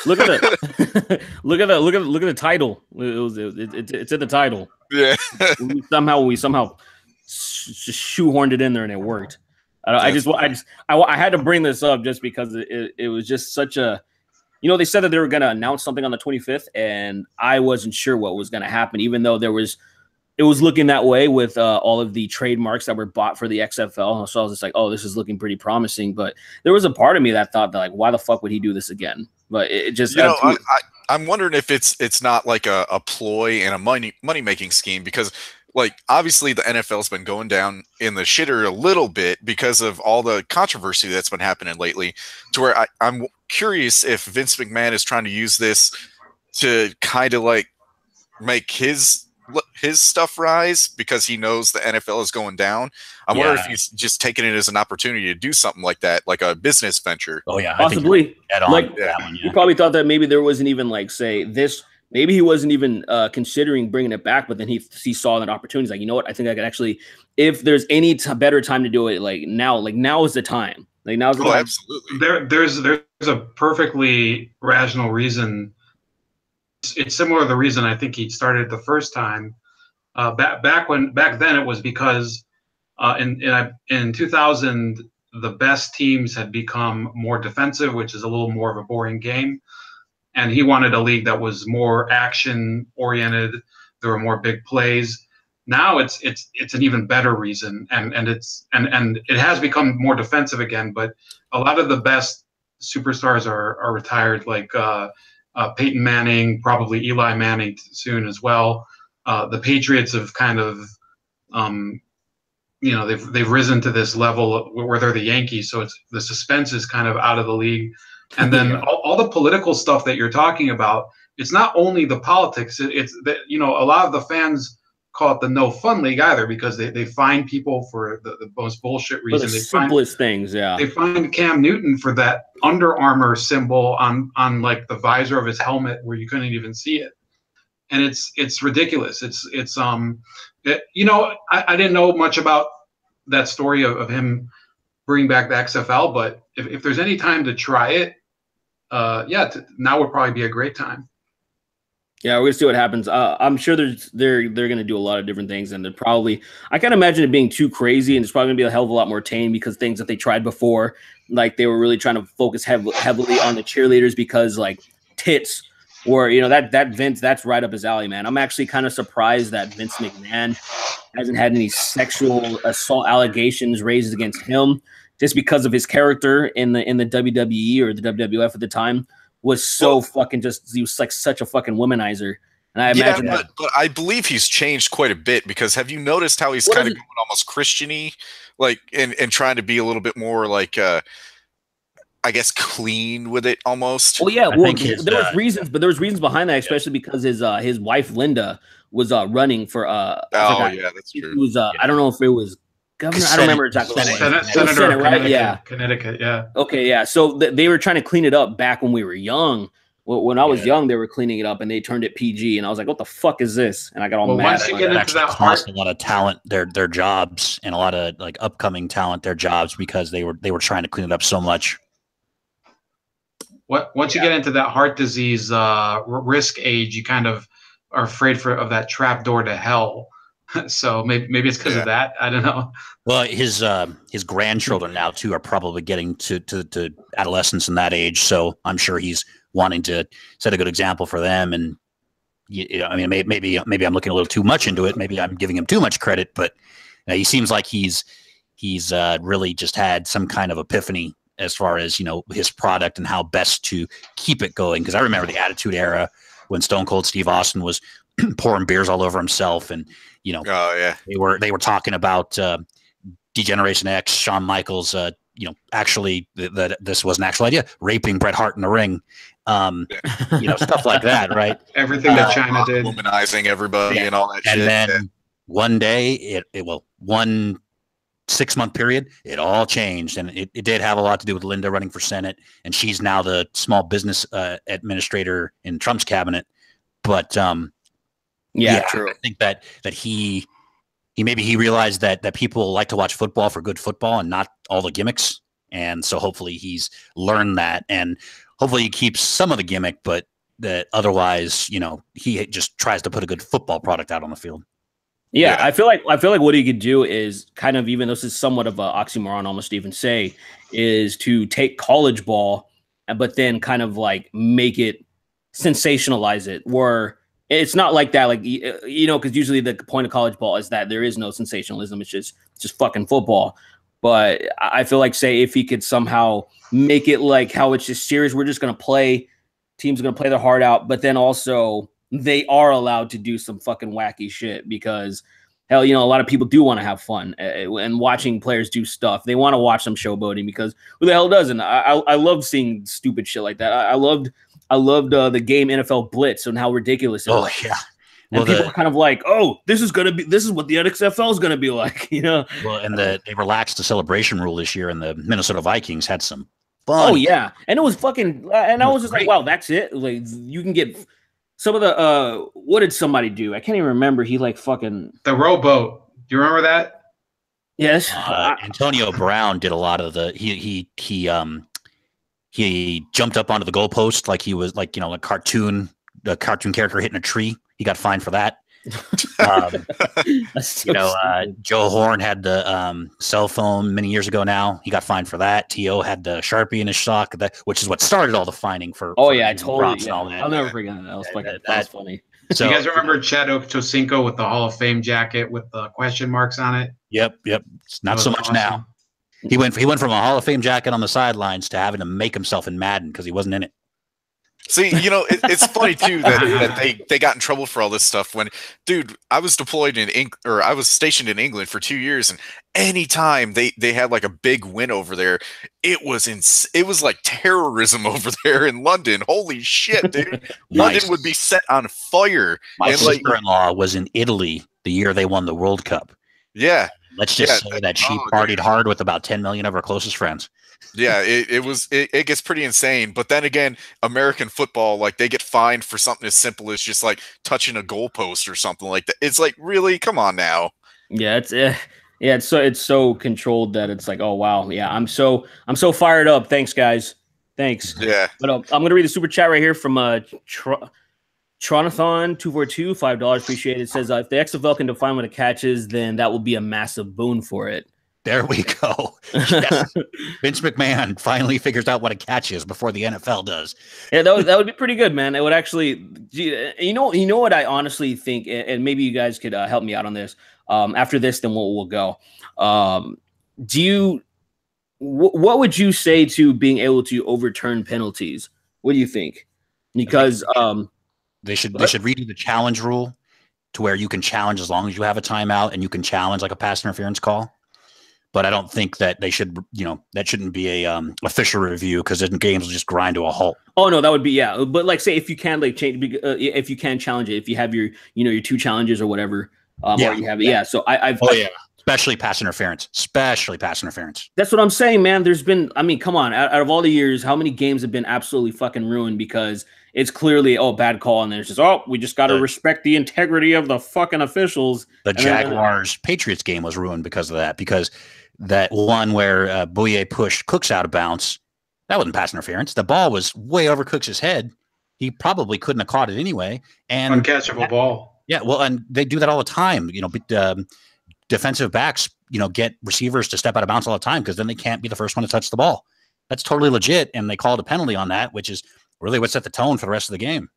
Look at it. Look at the title. It's in the title. Yeah. we somehow shoehorned it in there and it worked. I had to bring this up just because it was just such a. They said that they were going to announce something on the 25th, and I wasn't sure what was going to happen, even though it was looking that way with all of the trademarks that were bought for the XFL. So I was just like, oh, this is looking pretty promising. But there was a part of me that thought that, like, why the fuck would he do this again? But it just I'm wondering if it's not like a ploy and a money-making scheme, because, like, obviously the NFL's been going down in the shitter a little bit because of all the controversy that's been happening lately, to where I'm curious if Vince McMahon is trying to use this to kind of like make his stuff rise because he knows the NFL is going down. I wonder if he's just taking it as an opportunity to do something like that, like a business venture. Oh yeah, possibly. He probably thought that maybe there wasn't even maybe he wasn't even considering bringing it back, but then he saw that opportunity. He's like, you know what? I think I could actually, if there's any better time to do it, now is the time. Like, now's the time. Absolutely. There's a perfectly rational reason. It's similar to the reason I think he started the first time. Back then it was because in 2000 the best teams had become more defensive, which is a little more of a boring game, and he wanted a league that was more action oriented. There were more big plays. Now it's an even better reason, and it has become more defensive again. But a lot of the best superstars are retired, like Peyton Manning, probably Eli Manning soon as well. The Patriots have kind of, they've risen to this level where they're the Yankees, so the suspense is kind of out of the league. And then all the political stuff that you're talking about, it's not only the politics. It's that, a lot of the fans call it the no fun league either, because they find people for the most bullshit reason. The simplest things, yeah. They find Cam Newton for that Under Armour symbol on like the visor of his helmet where you couldn't even see it, and it's ridiculous. I didn't know much about that story of him bringing back the XFL, but if there's any time to try it, now would probably be a great time. Yeah, we're gonna see what happens. I'm sure they're gonna do a lot of different things, and they're probably, I can't imagine it being too crazy, and it's probably gonna be a hell of a lot more tame, because things that they tried before, like they were really trying to focus heavily on the cheerleaders, because like tits Or that Vince, that's right up his alley, man. I'm actually kind of surprised that Vince McMahon hasn't had any sexual assault allegations raised against him, just because of his character in the WWE or the WWF at the time was so fucking he was like such a fucking womanizer. And I imagine but I believe he's changed quite a bit, because have you noticed how he's kind of going almost Christian-y, like and trying to be a little bit more like I guess clean with it almost. Well, yeah, there was reasons, but there was reasons behind that, especially because his wife Linda was running for yeah, that's true. It was I don't know if it was governor. I don't remember exactly. Senator, right? Yeah, Connecticut. Yeah. Okay, yeah. So they were trying to clean it up back when we were young. When I was young, they were cleaning it up and they turned it PG, and I was like, "What the fuck is this?" And I got all mad. Once you get into that cost a lot of talent their jobs, and a lot of like upcoming talent their jobs, because they were trying to clean it up so much. Once you get into that heart disease risk age, you kind of are afraid of that trap door to hell. So maybe it's because of that. I don't know. Well, his grandchildren now too are probably getting to adolescence in that age. So I'm sure he's wanting to set a good example for them. And I mean, maybe I'm looking a little too much into it. Maybe I'm giving him too much credit. But he seems like he's really just had some kind of epiphany as far as his product and how best to keep it going. Because I remember the Attitude Era when Stone Cold Steve Austin was pouring beers all over himself, and they were talking about Degeneration X, Shawn Michaels, actually that this was an actual idea, raping Bret Hart in the ring, stuff like that, right? Everything that China did, womanizing everybody and all that shit. And then one day, one 6-month period, it all changed, and it did have a lot to do with Linda running for Senate, and she's now the small business administrator in Trump's cabinet. But true. I think that he realized that people like to watch football for good football and not all the gimmicks, and so hopefully he's learned that, and hopefully he keeps some of the gimmick, but that otherwise, he just tries to put a good football product out on the field. Yeah, I feel like what he could do is kind of, even though this is somewhat of an oxymoron, almost even say, is to take college ball, but then kind of like make it sensationalize it, where it's not like that, like because usually the point of college ball is that there is no sensationalism; it's just fucking football. But I feel like, say, if he could somehow make it like how it's just serious, we're just gonna play, teams are gonna play their heart out, but then also they are allowed to do some fucking wacky shit, because hell, a lot of people do want to have fun and watching players do stuff. They want to watch some showboating, because who the hell doesn't? I love seeing stupid shit like that. I loved the game NFL Blitz and how ridiculous it was. Oh yeah. And people are kind of like, oh, this is what the XFL is gonna be like, Well, and they relaxed the celebration rule this year, and the Minnesota Vikings had some fun. Oh yeah, and it was fucking, and I was just like, wow, that's it. Like, you can get some of the what did somebody do? I can't even remember. He like fucking the rowboat. Do you remember that? Yes. Antonio Brown did a lot of the he jumped up onto the goalpost like he was like a cartoon character hitting a tree. He got fined for that. Joe Horn had the cell phone many years ago. Now he got fined for that. T.O. had the Sharpie in his sock, which is what started all the fining for. Oh yeah, I totally. And all that. I'll never forget that. That was fucking. That was funny. So you guys remember Chad Ochocinco with the Hall of Fame jacket with the question marks on it? Yep. It's not so much awesome. Now. He went from a Hall of Fame jacket on the sidelines to having to make himself in Madden because he wasn't in it. See, it's funny too that they got in trouble for all this stuff. When, dude, I was deployed I was stationed in England for 2 years, and anytime they had like a big win over there, it was like terrorism over there in London. Holy shit, dude! London would be set on fire. My sister-in-law was in Italy the year they won the World Cup. Yeah. Let's just say that she partied hard with about 10 million of her closest friends. Yeah, it gets pretty insane. But then again, American football, like, they get fined for something as simple as just like touching a goalpost or something like that. It's like, really, come on now. Yeah, it's so controlled that it's like, oh wow, yeah, I'm so fired up. Thanks, guys. Thanks. Yeah. But I'm gonna read the super chat right here from Tronathon 242, $5. Appreciate it. It says if the XFL can define what a catch is, then that will be a massive boon for it. There we go. Yes. Vince McMahon finally figures out what a catch is before the NFL does. Yeah, that would be pretty good, man. It would actually, you know what I honestly think, and maybe you guys could help me out on this. After this, then we'll go. What would you say to being able to overturn penalties? What do you think? Because they should redo the challenge rule to where you can challenge as long as you have a timeout, and you can challenge like a pass interference call. But I don't think that they should, that shouldn't be a official review, because then games will just grind to a halt. Oh no, that would be, yeah. But like, say if you can like change, if you can challenge it, if you have your, your 2 challenges or whatever, or you have, So I've especially pass interference, That's what I'm saying, man. There's been, I mean, come on, out of all the years, how many games have been absolutely fucking ruined because it's clearly bad call, and then it's just we just got to respect the integrity of the fucking officials. The Jaguars Patriots game was ruined because of that, because that one where Bouye pushed Cooks out of bounds, that wasn't pass interference. The ball was way over Cooks' head. He probably couldn't have caught it anyway. And uncatchable ball. Yeah, well, and they do that all the time. Defensive backs, get receivers to step out of bounds all the time, because then they can't be the first one to touch the ball. That's totally legit, and they called a penalty on that, which is really what set the tone for the rest of the game.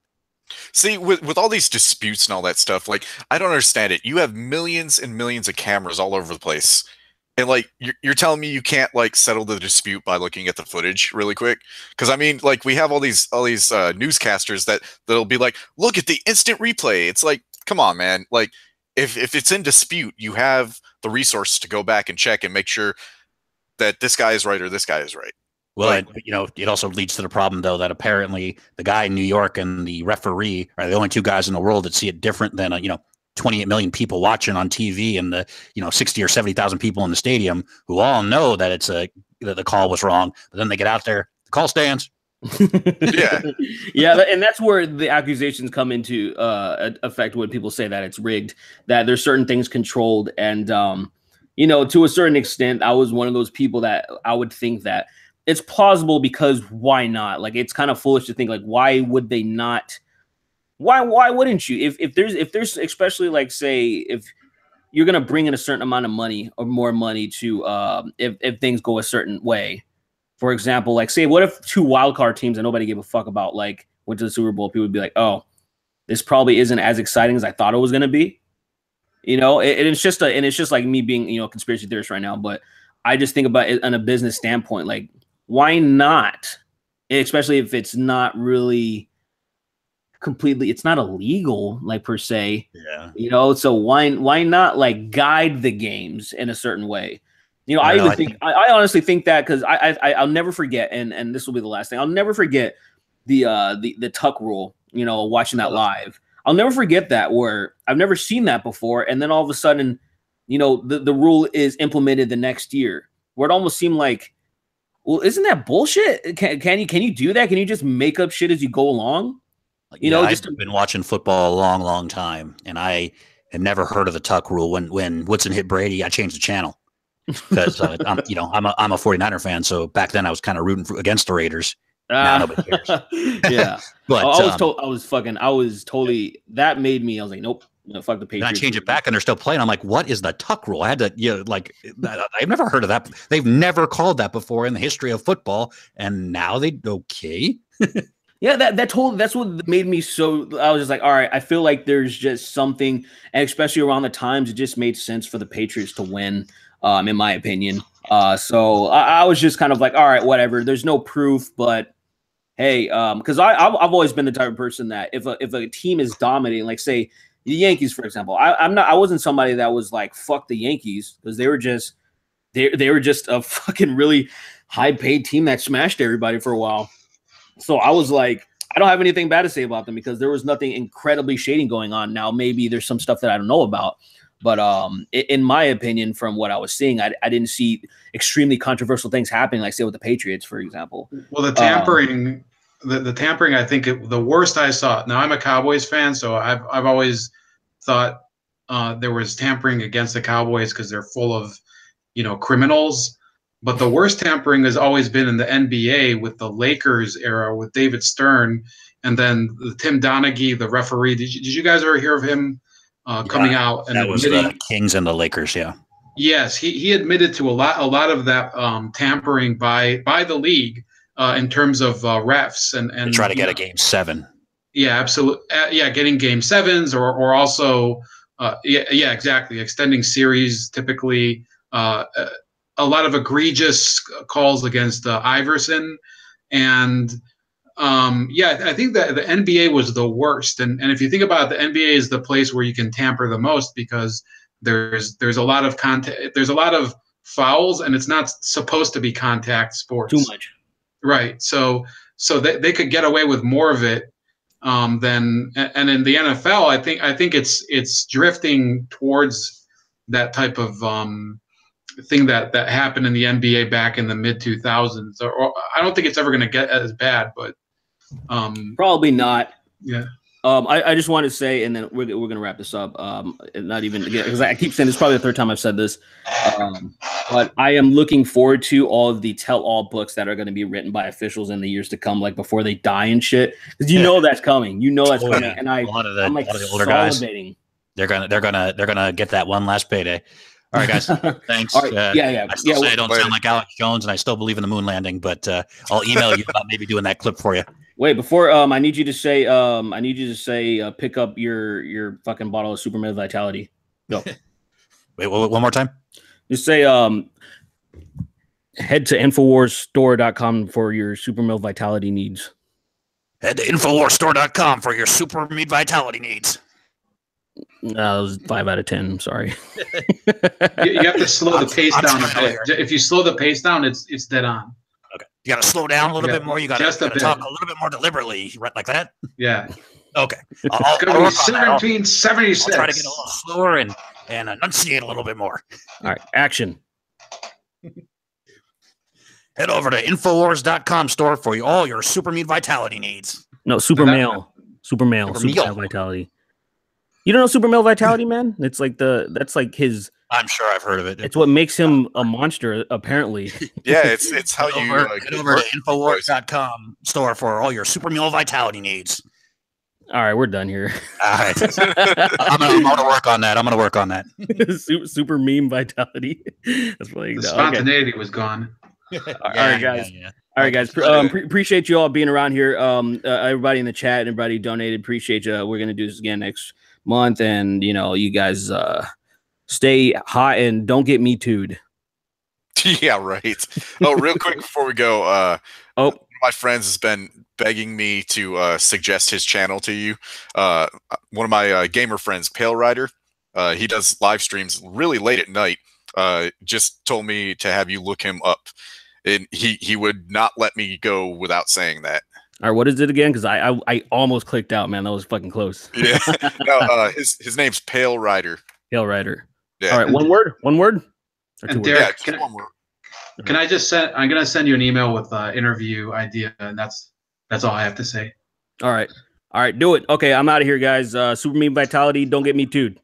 See, with all these disputes and all that stuff, like, I don't understand it. You have millions and millions of cameras all over the place, and like you're telling me you can't like settle the dispute by looking at the footage really quick? Because I mean, like, we have all these newscasters that'll be like, look at the instant replay. It's like, come on, man. Like, if it's in dispute, you have the resource to go back and check and make sure that this guy is right or this guy is right. Well, it also leads to the problem, though, that apparently the guy in New York and the referee are the only 2 guys in the world that see it different than 28 million people watching on TV and the 60 or 70,000 people in the stadium who all know that that the call was wrong, but then they get out there, the call stands. Yeah, and that's where the accusations come into effect when people say that it's rigged, that there's certain things controlled, and to a certain extent, I was one of those people that I would think that it's plausible, because why not? Like, it's kind of foolish to think, like, why would they not? Why wouldn't you? If there's especially, like, say if you're gonna bring in a certain amount of money or more money to if things go a certain way. For example, like, say, what if 2 wildcard teams that nobody gave a fuck about, like, went to the Super Bowl? People would be like, oh, this probably isn't as exciting as I thought it was going to be. It's just like me being, a conspiracy theorist right now. But I just think about it on a business standpoint. Like, why not? Especially if it's not really completely, it's not illegal, like, per se. Yeah. So why not, like, guide the games in a certain way? I honestly think that, because I'll never forget, and this will be the last thing. I'll never forget the tuck rule. Watching that live, I'll never forget that, where I've never seen that before, and then all of a sudden, the rule is implemented the next year, where it almost seemed like, well, isn't that bullshit? Can you do that? Can you just make up shit as you go along? I've been watching football a long, long time, and I had never heard of the tuck rule. When Woodson hit Brady, I changed the channel. Because I'm a 49er fan, so back then I was kind of rooting against the Raiders. Now nobody cares. Yeah, but I was totally, that made me, I was like, nope, fuck the Patriots. And I change it back, and they're still playing. I'm like, what is the tuck rule? I had to, I've never heard of that. They've never called that before in the history of football, and now okay. Yeah, that's what made me so. I was just like, all right, I feel like there's just something, and especially around the times, it just made sense for the Patriots to win. In my opinion. So I was just kind of like, all right, whatever. There's no proof, but hey, because I've always been the type of person that if a team is dominating, like, say, the Yankees, for example, I wasn't somebody that was like, fuck the Yankees, because they were just a fucking really high paid team that smashed everybody for a while. So I was like, I don't have anything bad to say about them, because there was nothing incredibly shady going on. Now maybe there's some stuff that I don't know about. But in my opinion, from what I was seeing, I didn't see extremely controversial things happening, like, say, with the Patriots, for example. Well, the tampering, the tampering, I think the worst I saw. Now, I'm a Cowboys fan, so I've always thought there was tampering against the Cowboys because they're full of, criminals. But the worst tampering has always been in the NBA with the Lakers era with David Stern, and then Tim Donaghy, the referee. Did you guys ever hear of him? Coming out and that was the Kings and the Lakers, yeah. Yes, he admitted to a lot of that tampering by the league in terms of refs and to try to get a game 7. Yeah, absolutely. Yeah, getting game 7s or also yeah, exactly, extending series. Typically, a lot of egregious calls against Iverson, and yeah, I think that the NBA was the worst. And if you think about it, the NBA is the place where you can tamper the most because there's a lot of contact, there's a lot of fouls, and it's not supposed to be contact sports. Too much. Right. So they could get away with more of it than, and in the NFL, I think it's drifting towards that type of thing that happened in the NBA back in the mid 2000s. Or I don't think it's ever going to get as bad, but probably not. Yeah. I just want to say, and then we're gonna wrap this up. Not even because I keep saying this is probably the third time I've said this, but I am looking forward to all of the tell-all books that are going to be written by officials in the years to come, like before they die and shit. Because you know that's coming. You know that's coming, and I'm like a lot of the older guys, salivating. they're gonna get that one last payday. All right, guys. Thanks. All right. I say I don't sound like Alex Jones, and I still believe in the moon landing, but I'll email you about maybe doing that clip for you. Wait, before I need you to say pick up your fucking bottle of Super Mid Vitality. Go. Wait, one more time. Just say head to InfoWarsStore.com for your Super Mid Vitality needs. Head to InfoWarsStore.com for your Super Mid Vitality needs. No, that was 5 out of 10. I'm sorry. You have to slow the pace down a bit. If you slow the pace down, it's dead on. Okay. You got to slow down a little bit more. You got to talk a little bit more deliberately, right, like that. Yeah. Okay. It's going to be 1776. I'll try to get a little slower and enunciate a little bit more. All right. Action. Head over to Infowars.com store for all your Super Meat Vitality needs. No, Super Male Vitality. You don't know Super Male Vitality, man? It's like that's like his. I'm sure I've heard of it. It's what makes him a monster, apparently. Yeah, it's how you head over to Infowars.com store for all your Super Meal Vitality needs. All right, we're done here. All right. I'm gonna work on that. Super meme vitality. That's really the spontaneity was gone. All right, guys. Yeah. All right, guys. Appreciate you all being around here. Everybody in the chat, everybody who donated, appreciate you. We're gonna do this again next month, and you guys stay hot and don't get me too'd. Yeah, right. Oh, real quick before we go, one of my friends has been begging me to suggest his channel to you. One of my gamer friends, Pale Rider, he does live streams really late at night. Just told me to have you look him up, and he would not let me go without saying that. All right, what is it again? Because I almost clicked out, man. That was fucking close. Yeah, no, his name's Pale Rider. Pale Rider. Yeah. All right, one word. And Derek, can I just send? I'm gonna send you an email with interview idea, and that's all I have to say. All right, do it. Okay, I'm out of here, guys. Super Meme Vitality. Don't get me too'd.